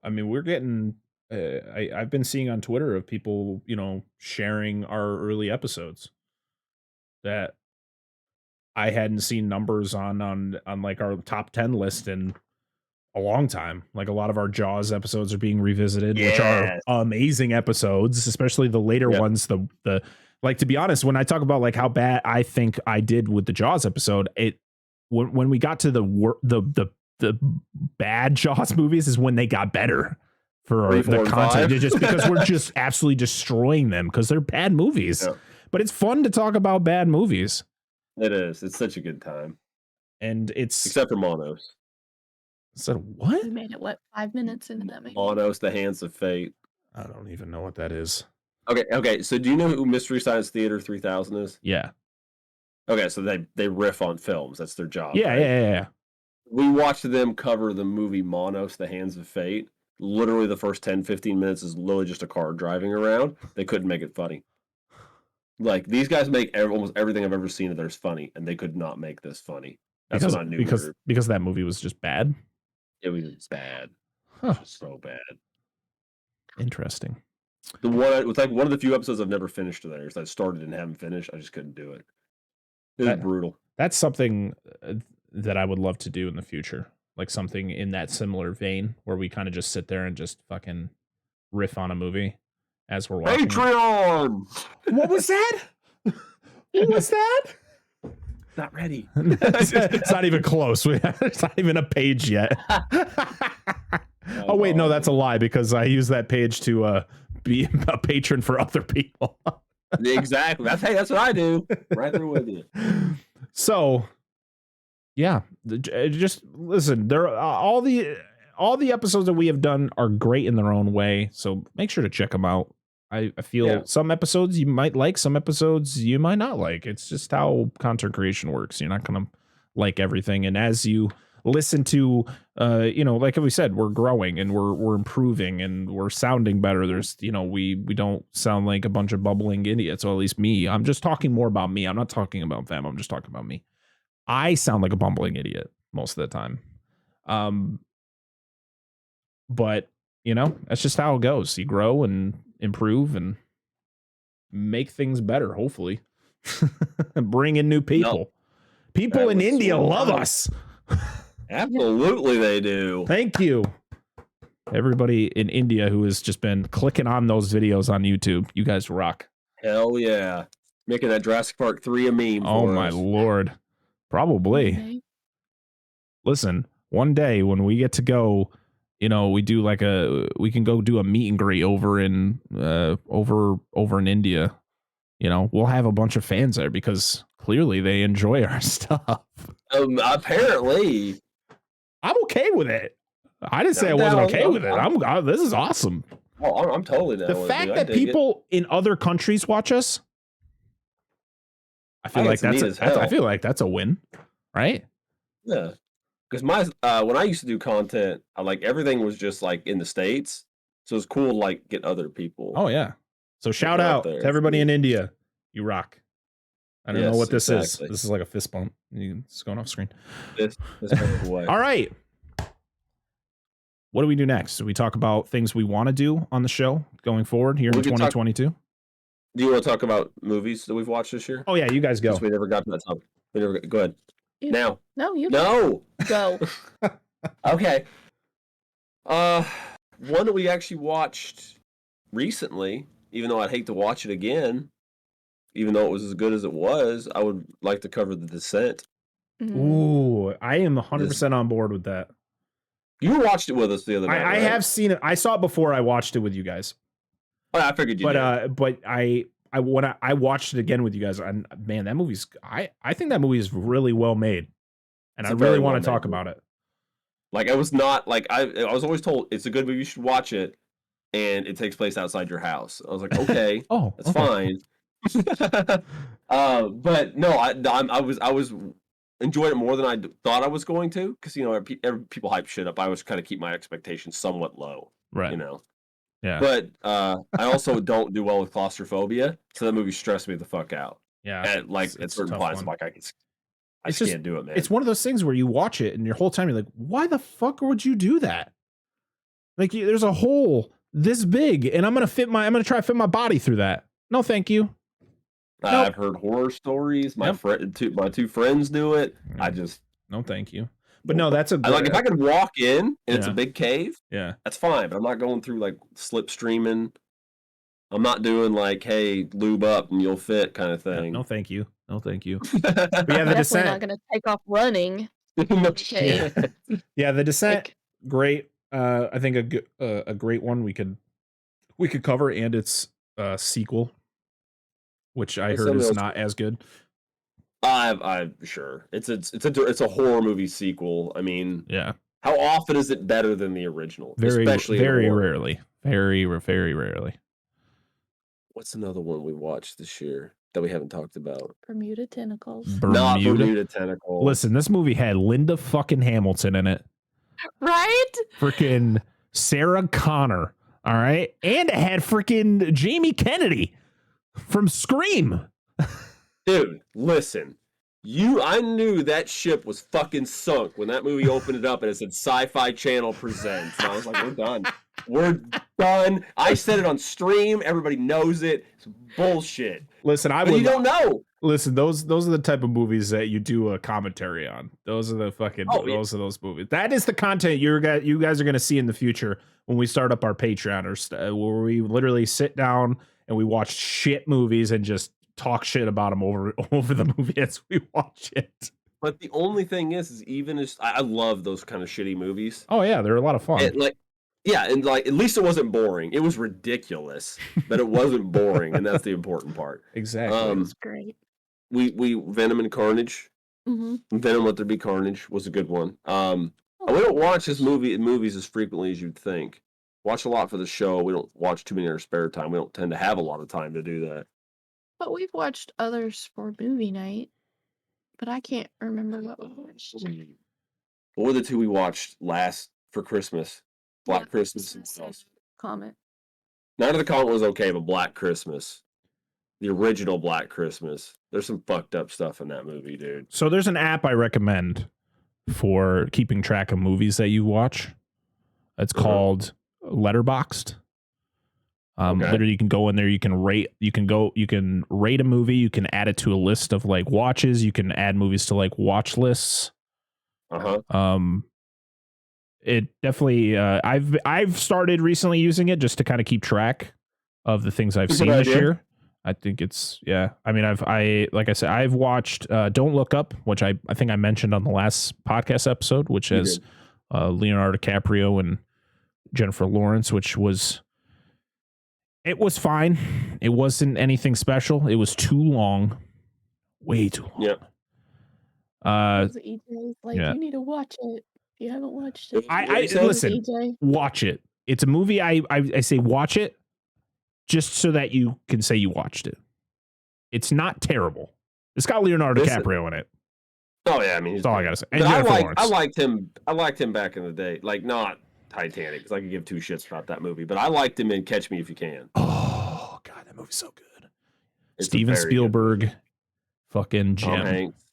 I mean, we're getting. I've been seeing on Twitter of people, sharing our early episodes that I hadn't seen numbers on like our top 10 list in a long time. Like a lot of our Jaws episodes are being revisited, which are amazing episodes, especially the later ones. The like, to be honest, when I talk about like how bad I think I did with the Jaws episode, when we got to the bad Jaws movies is when they got better. for 3, 4, the and content, 5. just because we're just absolutely destroying them because they're bad movies. Yeah. But it's fun to talk about bad movies, It is. It's such a good time. and it's Except for Monos. so what? We made it 5 minutes into that movie. Monos, The Hands of Fate. I don't even know what that is. Okay. So do you know who Mystery Science Theater 3000 is? Yeah. Okay, so they riff on films. That's their job. Yeah, right? yeah. We watched them cover the movie Monos, The Hands of Fate. Literally the first 10, 15 minutes is literally just a car driving around. They couldn't make it funny. Like, these guys make almost everything I've ever seen of theirs funny, and they could not make this funny. That's Because when I knew because that movie was just bad. it was bad. Huh. It was so bad. Interesting. It was like one of the few episodes I've never finished of theirs. I started and haven't finished. I just couldn't do it. It was brutal. That's something that I would love to do in the future. Like something in that similar vein where we kind of just sit there and just fucking riff on a movie as we're watching. Patreon! What was that? What was that? Not ready. It's not even close. It's not even a page yet. Oh, wait, no, that's a lie because I use that page to be a patron for other people. Exactly. That's what I do. Right there with you. So, yeah, just listen. There are all the episodes that we have done are great in their own way. So make sure to check them out. I feel some episodes you might like, some episodes you might not like. It's just how content creation works. You're not going to like everything. And as you listen to, like we said, we're growing and we're improving and we're sounding better. There's, we don't sound like a bunch of bubbling idiots, or at least me. I'm just talking more about me. I'm not talking about them. I'm just talking about me. I sound like a bumbling idiot most of the time. But that's just how it goes. You grow and improve and make things better, hopefully. Bring in new people. No. People in India love us. Absolutely they do. Thank you. Everybody in India who has just been clicking on those videos on YouTube. You guys rock. Hell yeah. Making that Jurassic Park 3 a meme. Oh my Lord. Probably. Okay. Listen, one day when we get to go, we do we can go do a meet and greet over in India. We'll have a bunch of fans there because clearly they enjoy our stuff. Apparently. I'm okay with it. I didn't say I wasn't okay with it. This is awesome. Oh, I'm totally down The with fact it, that people in other countries watch us, I feel like that's a win, right? Yeah. Because when I used to do content, everything was just in the States. So it's cool to get other people. Oh yeah. So shout out to everybody in India. You rock. I don't know what this is. This is like a fist bump. It's going off screen. This way. All right. What do we do next? Do we talk about things we want to do on the show going forward here in 2022? Do you want to talk about movies that we've watched this year? Oh yeah, you guys go. Since we never got to that topic. Go ahead. Now. No, you No. go. Okay. One that we actually watched recently, even though I'd hate to watch it again, even though it was as good as it was, I would like to cover The Descent. Ooh, I am 100% on board with that. You watched it with us the other night. I have seen it. I saw it before I watched it with you guys. Oh, I figured you did. But when I watched it again with you guys, and man, that movie's I think that movie is really well made, and I really want to talk about it. It was not I was always told it's a good movie, you should watch it, and it takes place outside your house. I was like, okay, that's fine. But no, I was enjoyed it more than I thought I was going to, because people hype shit up. I always kind of keep my expectations somewhat low, right? Yeah. But I also don't do well with claustrophobia, so that movie stressed me the fuck out. Yeah. At certain points, I'm like, I just can't do it, man. It's one of those things where you watch it and your whole time you're like, why the fuck would you do that? There's a hole this big, and I'm gonna try to fit my body through that. No, thank you. I've heard horror stories. My two friends do it. I just no, thank you. But no, that's if I could walk in and it's a big cave, yeah, that's fine. But I'm not going through slipstreaming. I'm not doing hey, lube up and you'll fit kind of thing. No, thank you. No, thank you. But yeah, The Descent. Not going to take off running. Yeah, The Descent. Great. I think a great one we could cover, and its sequel, which I What's heard something is else? not as good. I'm sure it's a horror movie sequel. I mean, Yeah, how often is it better than the original? very Especially in very horror. rarely, very rarely. What's another one we watched this year that we haven't talked about? Bermuda Tentacles. Not Bermuda Tentacles. Listen, this movie had Linda fucking Hamilton in it. Right? Freaking Sarah Connor. All right. And it had freaking Jamie Kennedy from Scream. Dude, listen. I knew that ship was fucking sunk when that movie opened it up and it said Sci-Fi Channel presents. And I was like, we're done. We're done. I said it on stream. Everybody knows it. It's bullshit. Listen, But you don't know. Listen, those are the type of movies that you do a commentary on. Those are the fucking those are those movies. That is the content you guys are going to see in the future when we start up our Patreon, where we literally sit down and we watch shit movies and just talk shit about them over the movie as we watch it. But the only thing is even as I love those kind of shitty movies. Oh yeah, they're a lot of fun. And at least it wasn't boring. It was ridiculous, but it wasn't boring, and that's the important part. Exactly. It was great. We Venom and Carnage. Mm-hmm. Venom Let There Be Carnage was a good one. We don't watch movies as frequently as you'd think. Watch a lot for the show. We don't watch too many in our spare time. We don't tend to have a lot of time to do that. But we've watched others for movie night. But I can't remember what we watched. What were the two we watched last for Christmas? Black Christmas and what else? Comet. Night of the Comet was okay, but Black Christmas. The original Black Christmas. There's some fucked up stuff in that movie, dude. So there's an app I recommend for keeping track of movies that you watch. It's called Letterboxd. Literally, you can go in there. You can rate. You can rate a movie. You can add it to a list of like watches. You can add movies to like watch lists. It definitely. I've started recently using it just to kind of keep track of the things I've seen this year. I think it's I mean, like I said, I've watched Don't Look Up, which I think I mentioned on the last podcast episode, which has Leonardo DiCaprio and Jennifer Lawrence, which was. It was fine. It wasn't anything special. It was too long. Way too long. Yeah. You need to watch it. If you haven't watched it. I listen, watch it. It's a movie. I say watch it just so that you can say you watched it. It's not terrible. It's got Leonardo DiCaprio in it. Oh yeah, I mean that's all I gotta say. And I liked him back in the day. Like not Titanic, because I could give two shits about that movie, but I liked him in Catch Me If You Can. Oh god, that movie's so good. It's Steven Spielberg, fucking gem. Tom Hanks.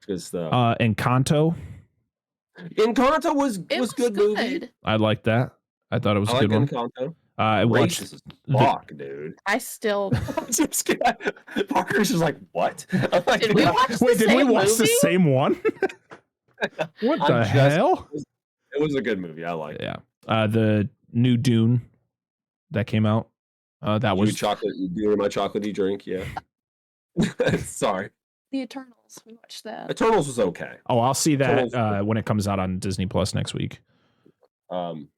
Good stuff. Encanto. Encanto was good movie. I liked that. I thought it was a good one. Encanto. I watched fuck, dude. I still Parker's just like, what? Like, did we watch the same one? What the hell? It was a good movie. I liked it. Yeah. The new Dune that came out. That was chocolate. You doing my chocolatey drink? Yeah. Sorry. The Eternals. We watched that. Eternals was okay. Oh, I'll see that when it comes out on Disney Plus next week. Shang-Chi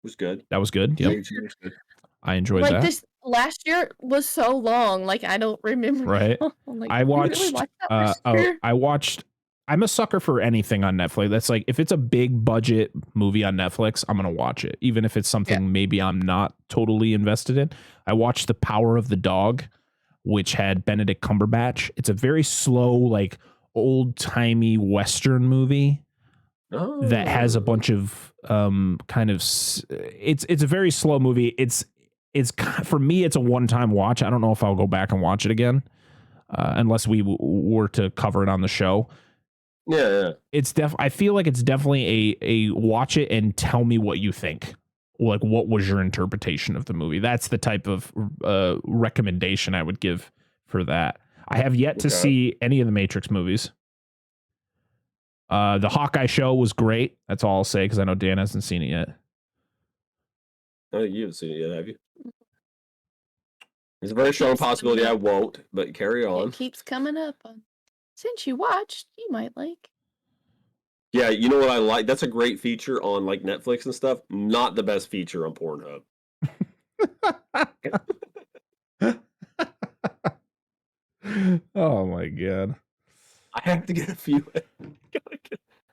was good. That was good. Yep. Shang-Chi was good. I enjoyed that. This last year was so long. Like I don't remember. Right. I watched. I watched. I'm a sucker for anything on Netflix. That's like if it's a big budget movie on Netflix, I'm gonna watch it, even if it's something maybe I'm not totally invested in. I watched The Power of the Dog, which had Benedict Cumberbatch. It's a very slow, like old timey Western movie that has a bunch of it's a very slow movie. It's for me, it's a one-time watch. I don't know if I'll go back and watch it again unless we were to cover it on the show. Yeah. It's I feel like it's definitely a watch it and tell me what you think. Like, what was your interpretation of the movie? That's the type of recommendation I would give for that. I have yet to see any of the Matrix movies. The Hawkeye show was great. That's all I'll say because I know Dan hasn't seen it yet. Oh, you haven't seen it yet, have you? There's a very strong possibility I won't, but carry on. It keeps coming up. Since you watched, you might like. Yeah, you know what I like? That's a great feature on like Netflix and stuff. Not the best feature on Pornhub. Oh my god. I have to get a few in.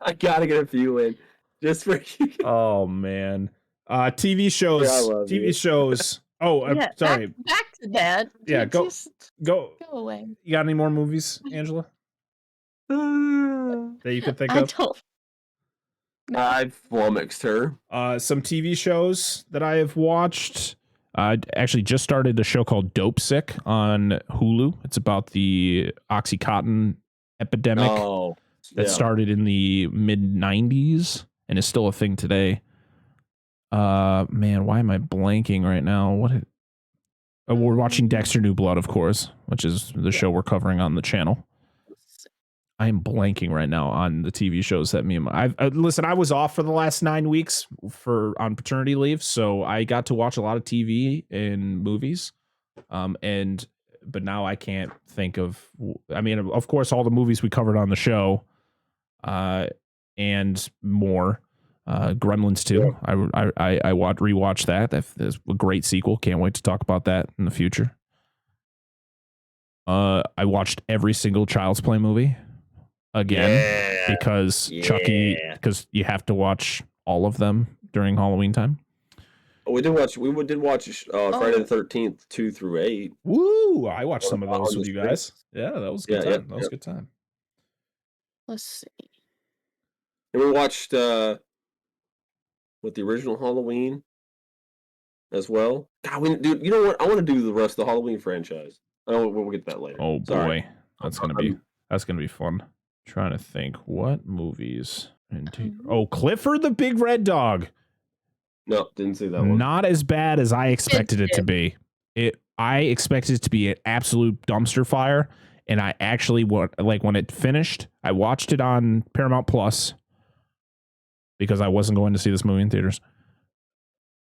I gotta get a few in just for you. Oh man. TV I shows. love TV you. shows. Oh, Yeah, sorry. back to that. Yeah, go- Just Go. go away. You got any more movies, Angela, that you could think I of? don't. No. I flummoxed her. Some TV shows that I have watched. I actually just started a show called Dope Sick on Hulu. It's about the Oxycontin epidemic Oh, that yeah. started in the mid 90s and is still a thing today. Man, why am I blanking right now? We're watching Dexter New Blood, of course, which is the show we're covering on the channel. I am blanking right now on the TV shows that me and listen. I was off for the last 9 weeks on paternity leave, so I got to watch a lot of TV and movies. But now I can't think of. I mean, of course, all the movies we covered on the show, and more. Gremlins 2. Yeah. I rewatched that. That's a great sequel. Can't wait to talk about that in the future. I watched every single Child's Play movie again because Chucky, because you have to watch all of them during Halloween time. We did watch Friday the 13th 2 through 8. Woo! I watched some of those with you guys. Yeah, that was a good time. That was a good time. Let's see. And we watched with the original Halloween as well. God, dude, you know what? I want to do the rest of the Halloween franchise. We'll get to that later. Oh boy, Sorry. that's gonna be fun. Trying to think what movies. Clifford the Big Red Dog. No, didn't see that one. Not as bad as I expected it to be. I expected it to be an absolute dumpster fire, and I actually when it finished, I watched it on Paramount Plus because I wasn't going to see this movie in theaters.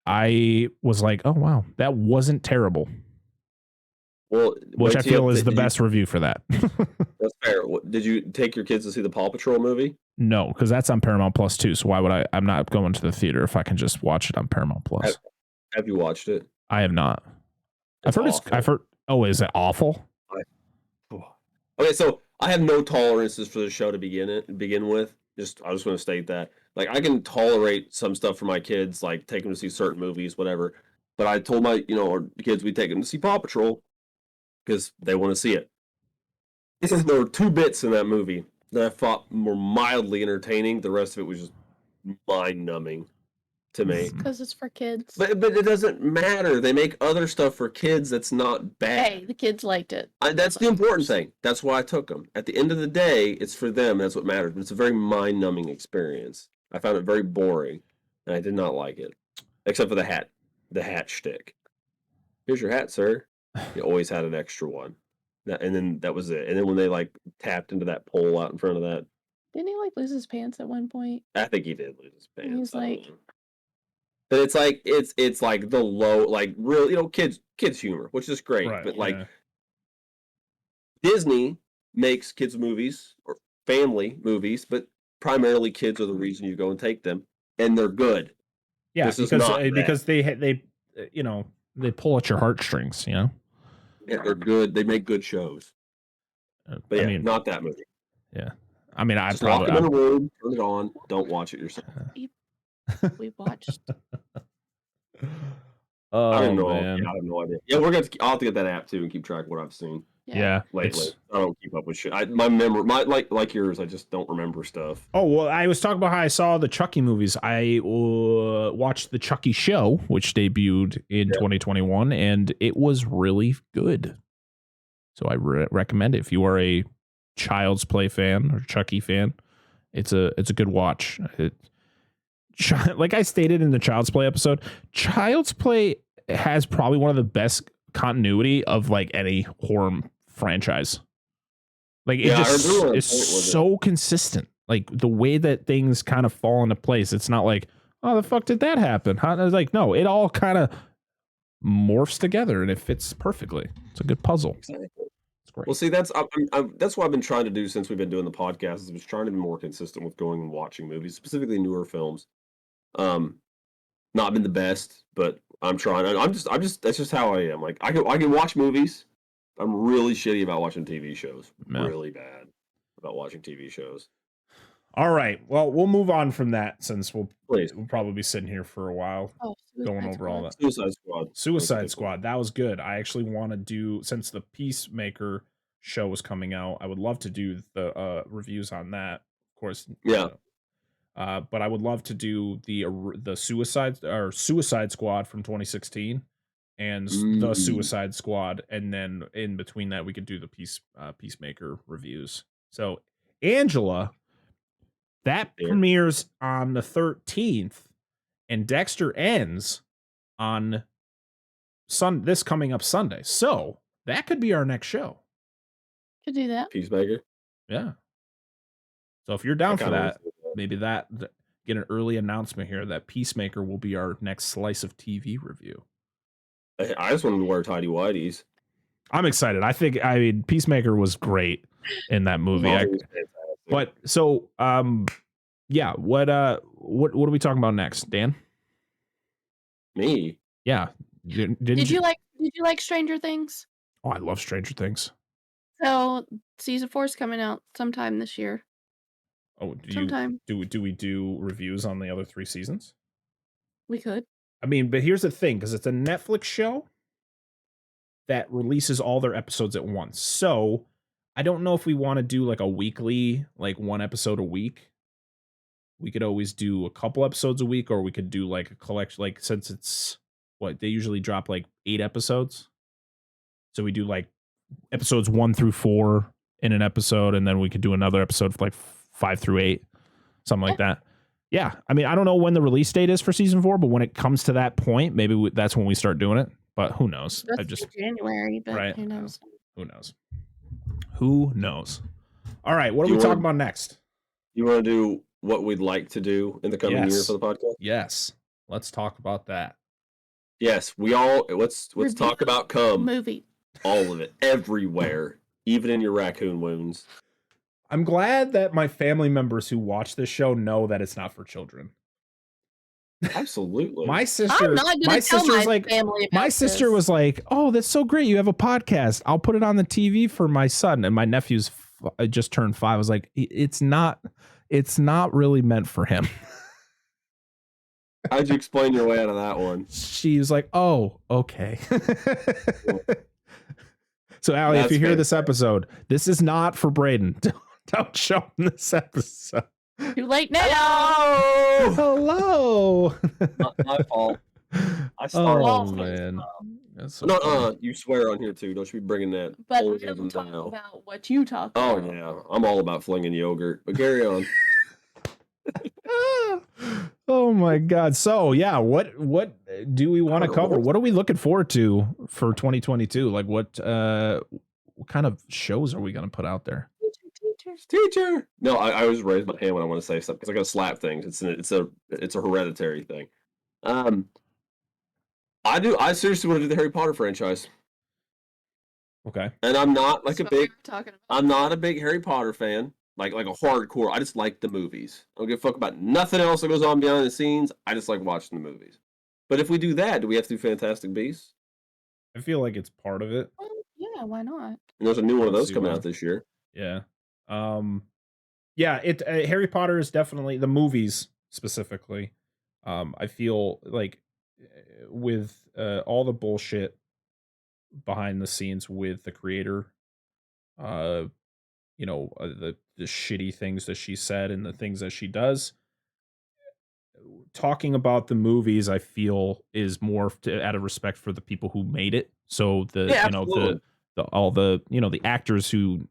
I was like, oh wow, that wasn't terrible. Well, which I feel is the best review for that. That's fair. Did you take your kids to see the Paw Patrol movie? No, because that's on Paramount Plus too. So why would I'm not going to the theater if I can just watch it on Paramount Plus. Have you watched it? I have not. I've heard. Oh, is it awful? Okay, so I have no tolerances for the show to begin with. I just want to state that. Like, I can tolerate some stuff for my kids, like take them to see certain movies, whatever. But I told my our kids we take them to see Paw Patrol because they want to see it. There were 2 bits in that movie that I thought were mildly entertaining. The rest of it was just mind-numbing to me. Because it's for kids. But it doesn't matter. They make other stuff for kids that's not bad. Hey, the kids liked it. That's the important thing. That's why I took them. At the end of the day, it's for them. That's what matters. But it's a very mind-numbing experience. I found it very boring, and I did not like it, except for the hat shtick. Here's your hat, sir. You always had an extra one. And then that was it. And then when they like tapped into that pole out in front of that, didn't he like lose his pants at one point? I think he did lose his pants. He's like, but it's like it's like the low, like real kids humor, which is great. Right, but like Disney makes kids movies or family movies, but primarily kids are the reason you go and take them, and they're good. Yeah, because they they pull at your heartstrings, Yeah, they're good. They make good shows. But yeah, not that movie. Yeah, I mean, just lock them in a room, turn it on, don't watch it yourself. We watched. Oh, I don't know. Man. Yeah, I have no idea. Yeah, I'll have to get that app too and keep track of what I've seen. Yeah, lately. I don't keep up with shit. My memory, like yours, I just don't remember stuff. Oh well, I was talking about how I saw the Chucky movies. I watched the Chucky show, which debuted in 2021, and it was really good. So I recommend it if you are a Child's Play fan or Chucky fan. It's a good watch. Like I stated in the Child's Play episode, Child's Play has probably one of the best continuity of like any horror franchise. Like it's so consistent. Like the way that things kind of fall into place. It's not like, oh, the fuck did that happen? I was like, no, it all kind of morphs together and it fits perfectly. It's a good puzzle. It's great. Well, see, that's what I've been trying to do since we've been doing the podcast. Is I was trying to be more consistent with going and watching movies, specifically newer films. Not been the best, but I'm trying. I'm just. That's just how I am. Like I can watch movies. I'm really shitty about watching TV shows. Yeah. Really bad about watching TV shows. All right. Well, we'll move on from that since we'll Please. probably be sitting here for a while going over all that. Suicide Squad. Suicide Squad. That was good. I actually want to do, since the Peacemaker show was coming out, I would love to do the reviews on that. Of course. Yeah. But I would love to do the Suicide Squad from 2016 and the Suicide Squad, and then in between that we could do the Peacemaker reviews. So Angela, that premieres on the 13th, and Dexter ends on this coming up Sunday. So that could be our next show. Could do that. Peacemaker. Yeah. So if you're down for that, maybe get an early announcement here that Peacemaker will be our next slice of TV review. I just wanted to wear tidy whities. I'm excited. I mean, Peacemaker was great in that movie. But so, yeah. What are we talking about next, Dan? Me? Yeah. Did you like Stranger Things? Oh, I love Stranger Things. So season 4 is coming out sometime this year. Oh, do we do reviews on the other 3 seasons? We could. I mean, but here's the thing, because it's a Netflix show that releases all their episodes at once. So I don't know if we want to do like a weekly, like 1 episode a week. We could always do a couple episodes a week, or we could do like a collection, like since it's they usually drop like 8 episodes. So we do like episodes 1 through 4 in an episode, and then we could do another episode for like 5 through 8, something like that. Yeah. I mean, I don't know when the release date is for season 4, but when it comes to that point, maybe that's when we start doing it. But who knows? That's January, but right. Who knows? Who knows? Who knows? All right. What are we talking about next? You want to do what we'd like to do in the coming year for the podcast? Yes. Let's talk about that. Yes. Let's talk about cum. Movie. All of it. Everywhere. Even in your raccoon wounds. I'm glad that my family members who watch this show know that it's not for children. Absolutely. My sister was like, "Oh, that's so great. You have a podcast. I'll put it on the TV for my son." And my nephew's just turned 5. I was like, "It's not really meant for him." How'd you explain your way out of that one? She was like, "Oh, okay." So, Allie, if you hear this episode, this is not for Braden. Don't show him this episode. Too late now. Hello. Not my fault. I started. Oh, man. So you swear on here too. Don't you be bringing that. But we don't talk about what you talk about. Oh, yeah. I'm all about flinging yogurt. But carry on. Oh, my God. So, yeah, what do we want to cover? What are we looking forward to for 2022? Like, what kind of shows are we going to put out there? Teacher. No, I always raise my hand when I want to say something because I got to slap things. It's a hereditary thing. I seriously want to do the Harry Potter franchise. Okay. And I'm not like I'm not a big Harry Potter fan, like a hardcore. I just like the movies. I don't give a fuck about nothing else that goes on behind the scenes. I just like watching the movies. But if we do that, do we have to do Fantastic Beasts? I feel like it's part of it. Yeah, why not? And there's a new one of those coming out this year. Yeah. Harry Potter is definitely the movies specifically. I feel like with all the bullshit behind the scenes with the creator, the shitty things that she said and the things that she does, talking about the movies, I feel is more out of respect for the people who made it. So the actors who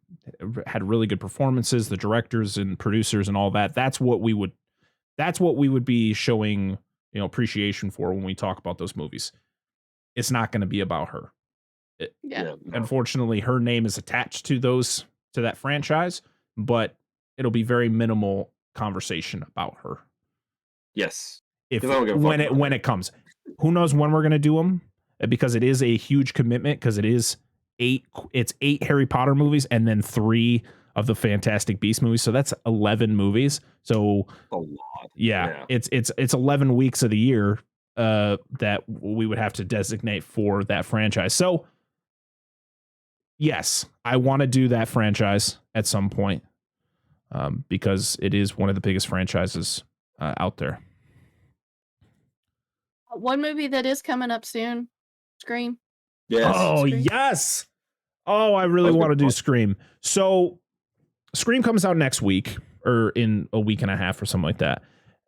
had really good performances, the directors and producers and all that. That's what we would be showing, appreciation for when we talk about those movies. It's not going to be about her. Unfortunately, her name is attached to that franchise, but it'll be very minimal conversation about her. Yes. When it comes, who knows when we're going to do them, because it is a huge commitment, because it is it's 8 Harry Potter movies and then 3 of the Fantastic Beast movies. So that's 11 movies. So A lot. yeah. It's 11 weeks of the year that we would have to designate for that franchise. So yes, I want to do that franchise at some point because it is one of the biggest franchises out there. One movie that is coming up soon, Scream. Yes. Oh, Scream. yes. Oh, I really want to do Scream. So Scream comes out next week or in a week and a half or something like that.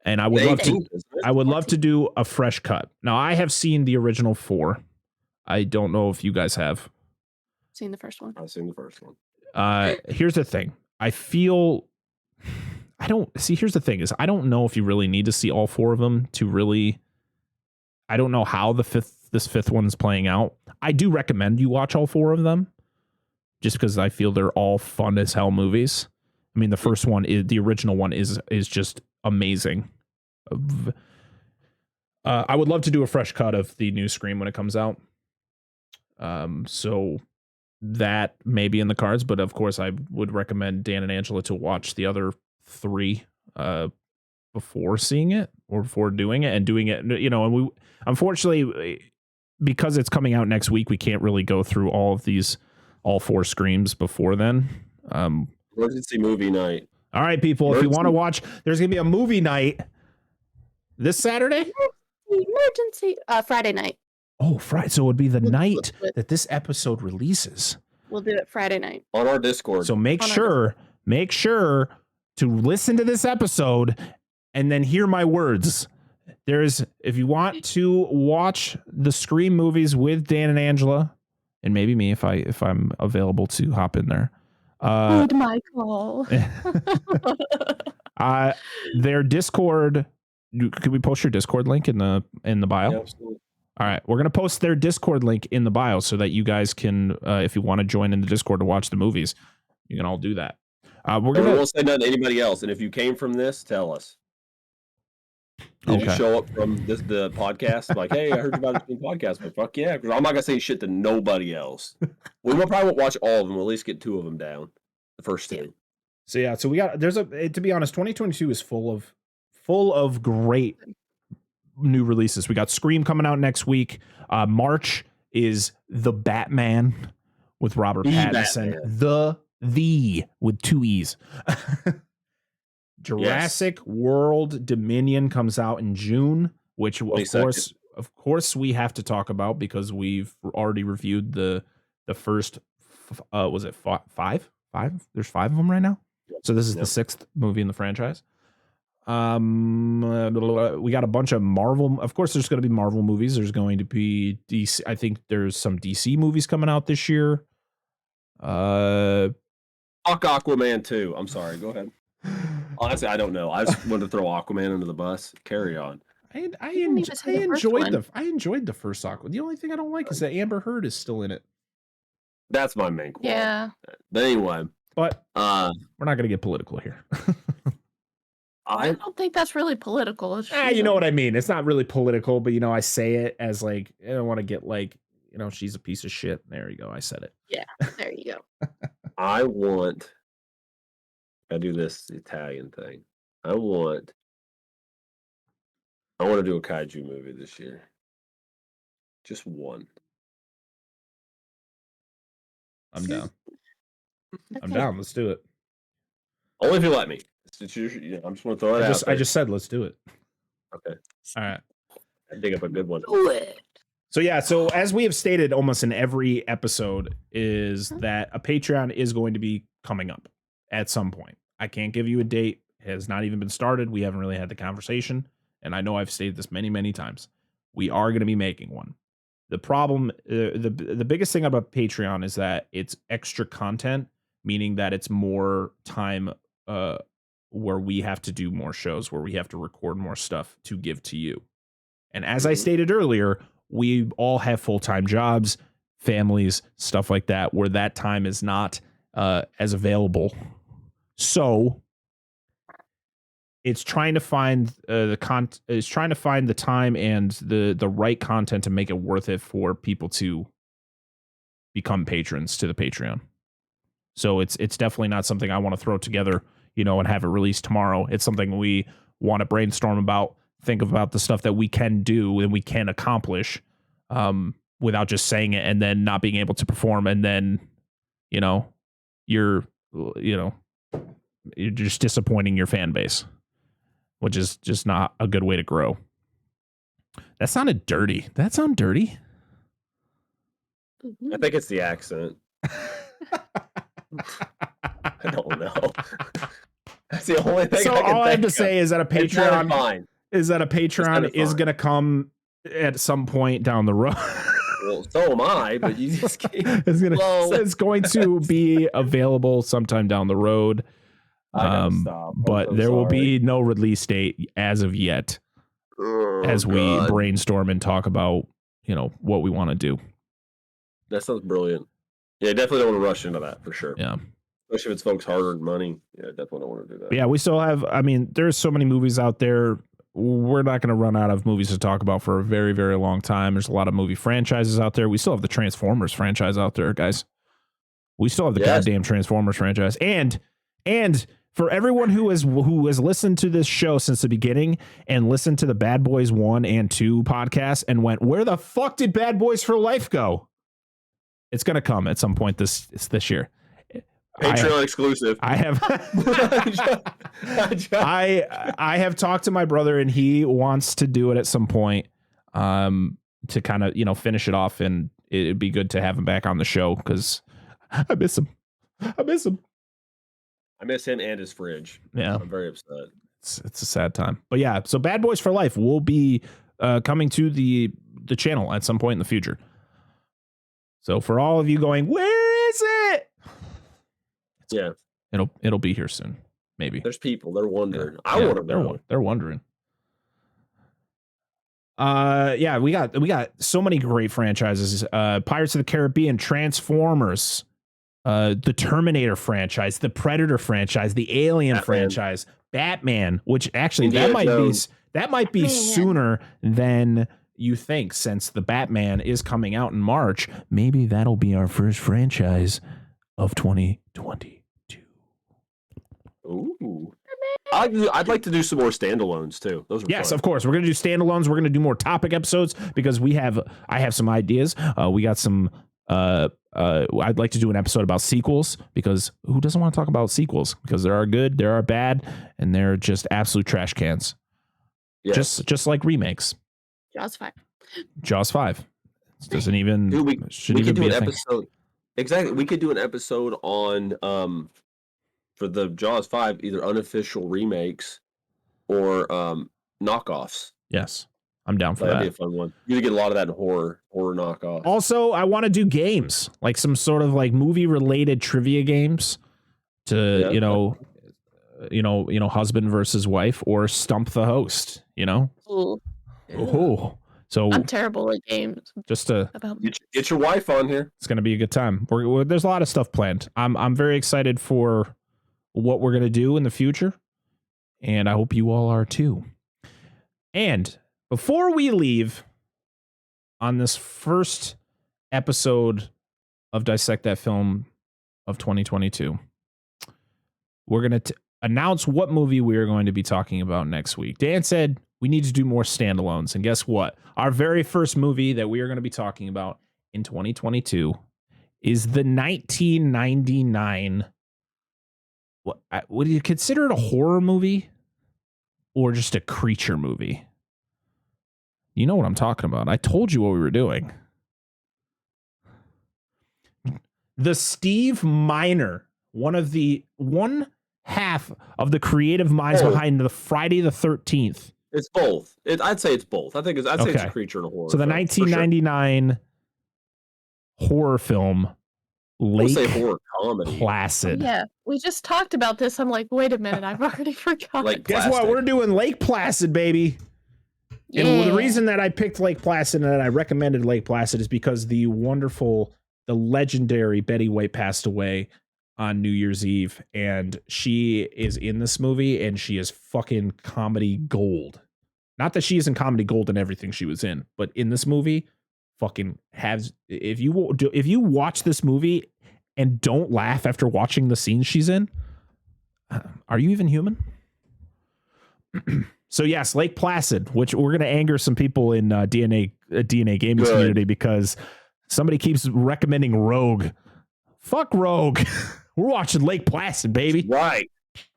And I would love to do a fresh cut. Now, I have seen the original 4. I don't know if you guys have. Seen the first one. I've seen the first one. Here's the thing. Here's the thing is I don't know if you really need to see all 4 of them to really. I don't know how this fifth one's playing out. I do recommend you watch all 4 of them just because I feel they're all fun as hell movies. I mean, the first one the original one is just amazing. I would love to do a fresh cut of the new Scream when it comes out. So that may be in the cards, but of course I would recommend Dan and Angela to watch the other 3 before seeing it or before doing it and doing it, and we unfortunately because it's coming out next week, we can't really go through all 4 Screams before then. Emergency movie night. All right, people, if you want to watch, there's going to be a movie night this Saturday. Emergency Friday night. Oh, Friday. So it would be the night that this episode releases. We'll do it Friday night on our Discord. So make sure to listen to this episode and then hear my words. If you want to watch the Scream movies with Dan and Angela, and maybe me if I'm available to hop in there. Good Michael. Their Discord. Could we post your Discord link in the bio? Yeah, absolutely. All right, we're gonna post their Discord link in the bio so that you guys can, if you want to join in the Discord to watch the movies, you can all do that. We won't say nothing to anybody else, and if you came from this, tell us. Did you show up from the podcast? Like, hey, I heard you about this podcast, but fuck yeah, because I'm not gonna say shit to nobody else. We probably won't watch all of them. We'll at least get 2 of them down. The first 2. So yeah, so we got to be honest, 2022 is full of great new releases. We got Scream coming out next week. March is The Batman with Robert Pattinson. Batman. The with 2 E's. Jurassic World Dominion comes out in June, which of course we have to talk about because we've already reviewed the first was it 5? There's 5 of them right now. So this is the 6th movie in the franchise. We got a bunch of Marvel. Of course, there's going to be Marvel movies. There's going to be DC. I think there's some DC movies coming out this year. Fuck Aquaman 2. I'm sorry. Go ahead. Honestly, I don't know. I just wanted to throw Aquaman under the bus. Carry on. I enjoyed the first Aquaman. The only thing I don't like is that Amber Heard is still in it. That's my main qualm. Yeah. But anyway. But we're not going to get political here. I don't think that's really political. You know what I mean? It's not really political, but I say it as like, I don't want to get like, she's a piece of shit. There you go. I said it. Yeah, there you go. I do this Italian thing. I want to do a kaiju movie this year. Just one. I'm down. I'm down. Let's do it. Only if you let me. I'm just going to throw it out. I just said let's do it. Okay. All right. I dig up a good one. Do it. So yeah, so as we have stated almost in every episode is that a Patreon is going to be coming up at some point. I can't give you a date. It has not even been started. We haven't really had the conversation. And I know I've stated this many, many times. We are going to be making one. The problem, the biggest thing about Patreon is that it's extra content, meaning that it's more time where we have to do more shows, where we have to record more stuff to give to you. And as I stated earlier, we all have full-time jobs, families, stuff like that, where that time is not as available. So it's trying to find the time and the right content to make it worth it for people to become patrons to the Patreon. So it's definitely not something I want to throw together, you know, and have it released tomorrow. It's something we want to brainstorm about, think about the stuff that we can do and we can accomplish without just saying it and then not being able to perform. And then, you know, you're just disappointing your fan base, which is just not a good way to grow. That sounded dirty. Did that sound dirty? I think it's the accent. I don't know. That's the only thing. So all I have to say is that a Patreon fine. is going to come at some point down the road. Well, so am I, but you just can't. It's going to be available sometime down the road. But there will be no release date as of yet, as we brainstorm and talk about, you know, what we want to do. That sounds brilliant. Yeah, definitely don't want to rush into that for sure. Yeah. Especially if it's folks' hard-earned money. Yeah, definitely don't want to do that. But yeah, we still have, I mean, there's so many movies out there. We're not going to run out of movies to talk about for a very, very long time. There's a lot of movie franchises out there. We still have the Transformers franchise out there, guys. We still have the goddamn Transformers franchise. And for everyone who has listened to this show since the beginning and listened to the Bad Boys 1 and 2 podcast and went, where the fuck did Bad Boys for Life go? It's going to come at some point this year. Patreon exclusive. I have I have talked to my brother and he wants to do it at some point to kind of, you know, finish it off, and it'd be good to have him back on the show because I miss him. I miss him and his fridge. Yeah. I'm very upset. It's a sad time. But yeah, so Bad Boys for Life will be coming to the channel at some point in the future. So for all of you going, where is it? Yeah. It'll be here soon. Maybe. There's people. They're wondering. I want to know. They're wondering. Yeah, we got so many great franchises. Pirates of the Caribbean, Transformers, the Terminator franchise, the Predator franchise, the Alien franchise, Batman, which actually that might be sooner than you think, since the Batman is coming out in March. Maybe that'll be our first franchise of 2022. Ooh. I'd like to do some more standalones too. Those are yes, fun. of course. We're going to do standalones. We're going to do more topic episodes because I have some ideas. We got some I'd like to do an episode about sequels, because who doesn't want to talk about sequels? Because there are good, there are bad, and they're just absolute trash cans. Yes. Just like remakes. Jaws 5. Doesn't even. Dude, we could do an episode. Exactly. We could do an episode on for the Jaws 5, either unofficial remakes or knockoffs. Yes. I'm down for that. That'd be a fun one. You get a lot of that in horror knockoff. Also, I want to do games, like some sort of like movie related trivia games to, husband versus wife, or stump the host, Ooh. Oh, so I'm terrible at games. Just to get your wife on here. It's going to be a good time. There's a lot of stuff planned. I'm very excited for what we're going to do in the future, and I hope you all are too. And before we leave on this first episode of Dissect That Film of 2022, we're going to announce what movie we are going to be talking about next week. Dan said we need to do more standalones. And guess what? Our very first movie that we are going to be talking about in 2022 is the 1999. Would you consider it a horror movie or just a creature movie? You know what I'm talking about. I told you what we were doing. The Steve Miner, one half of the creative minds behind the Friday the 13th. It's both. I'd say it's both. I'd say it's a creature and a horror. So the 1999 horror film, Lake horror comedy. Placid. Yeah, we just talked about this. I'm like, wait a minute, I've already forgotten. Guess what? We're doing Lake Placid, baby. Yeah. And the reason that I picked Lake Placid and that I recommended Lake Placid is because the legendary Betty White passed away on New Year's Eve, and she is in this movie, and she is fucking comedy gold. Not that she isn't comedy gold in everything she was in, but in this movie, fucking has, if you watch this movie and don't laugh after watching the scenes she's in, are you even human? So yes, Lake Placid, which we're going to anger some people in DNA gaming community because somebody keeps recommending Rogue. Fuck Rogue. We're watching Lake Placid, baby. Right.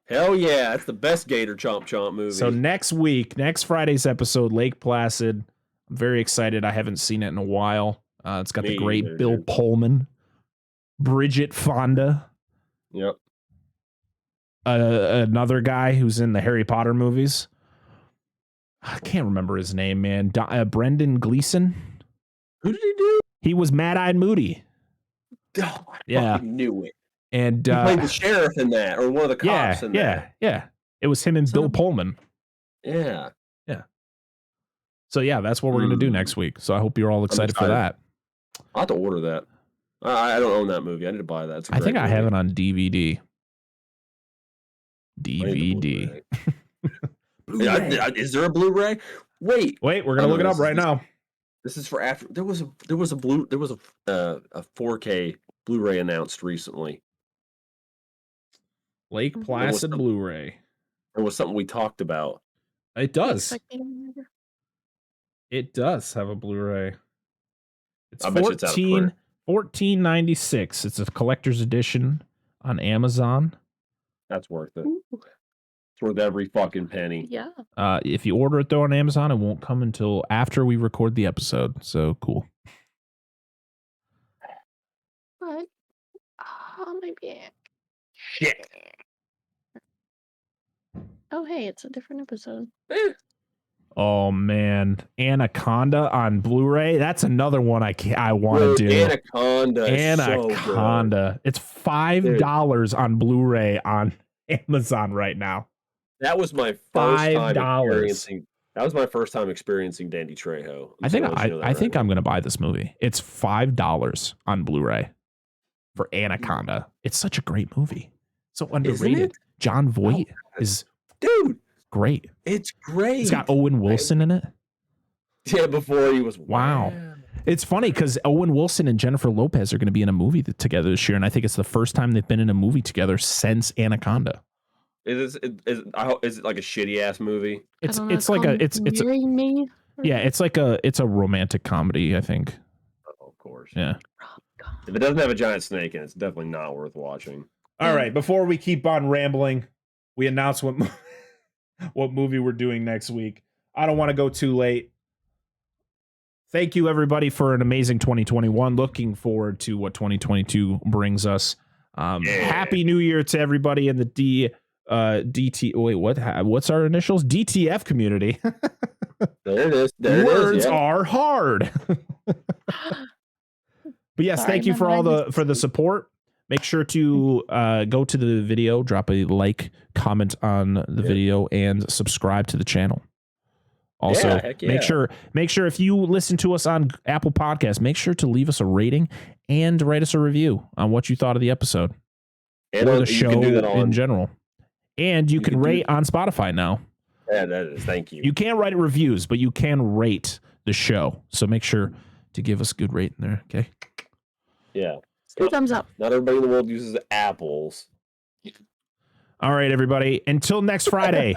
Hell yeah. That's the best Gator Chomp Chomp movie. So next Friday's episode, Lake Placid. I'm very excited. I haven't seen it in a while. It's got the great either, Bill dude. Pullman, Bridget Fonda. Yep. Another guy who's in the Harry Potter movies. I can't remember his name, man. Brendan Gleeson. Who did he do? He was Mad-Eyed Moody. Oh, I Yeah. fucking knew it. And He played the sheriff in that, or one of the cops in that. Yeah. It was him and Bill Pullman. Yeah. So yeah, that's what we're gonna do next week. So I hope you're all excited for that. I'll have to order that. I don't own that movie. I need to buy that. I think I have it on DVD. DVD. Is there a Blu-ray? Wait, we're gonna look it up right now. This is for after. There was a 4K Blu-ray announced recently. Lake Placid Blu-ray. It was something we talked about. It does. It does have a Blu-ray. It's $14.96. It's a collector's edition on Amazon. That's worth it. It's worth every fucking penny. Yeah. If you order it though on Amazon, it won't come until after we record the episode. So cool. But maybe. Shit. Oh, hey, it's a different episode. Oh man, Anaconda on Blu-ray. That's another one I want to do. Anaconda. Anaconda. It's $5 on Blu-ray on Amazon right now. That was my first time experiencing. That was my first time experiencing Danny Trejo. I think I'm gonna buy this movie. It's $5 on Blu-ray for Anaconda. It's such a great movie. So underrated. John Voight is great. It's great. It's got Owen Wilson in it. Yeah, before he was. Wow. It's funny because Owen Wilson and Jennifer Lopez are going to be in a movie together this year, and I think it's the first time they've been in a movie together since Anaconda. Is it like a shitty ass movie? It's like a romantic comedy, I think. Oh, of course. Yeah. If it doesn't have a giant snake in it, it's definitely not worth watching. All right, before we keep on rambling, we announce what movie we're doing next week. I don't want to go too late. Thank you, everybody, for an amazing 2021. Looking forward to what 2022 brings us. Happy New Year to everybody in the what's our initials? DTF community. There it is. Words are hard. But yes, thank you for the support. Make sure to go to the video, drop a like, comment on the video, and subscribe to the channel. Also, make sure if you listen to us on Apple Podcasts, make sure to leave us a rating and write us a review on what you thought of the episode or the show in general. And you can rate on Spotify now. Yeah, that is. Thank you. You can't write reviews, but you can rate the show. So make sure to give us a good rating there. Okay. Yeah. 2 thumbs up. Not everybody in the world uses apples. All right, everybody. Until next Friday.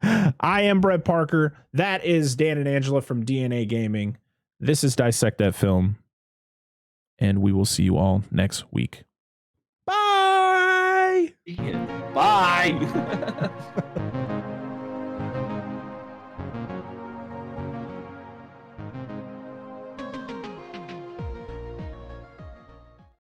I am Brett Parker. That is Dan and Angela from DNA Gaming. This is Dissect That Film. And we will see you all next week. Bye. Bye.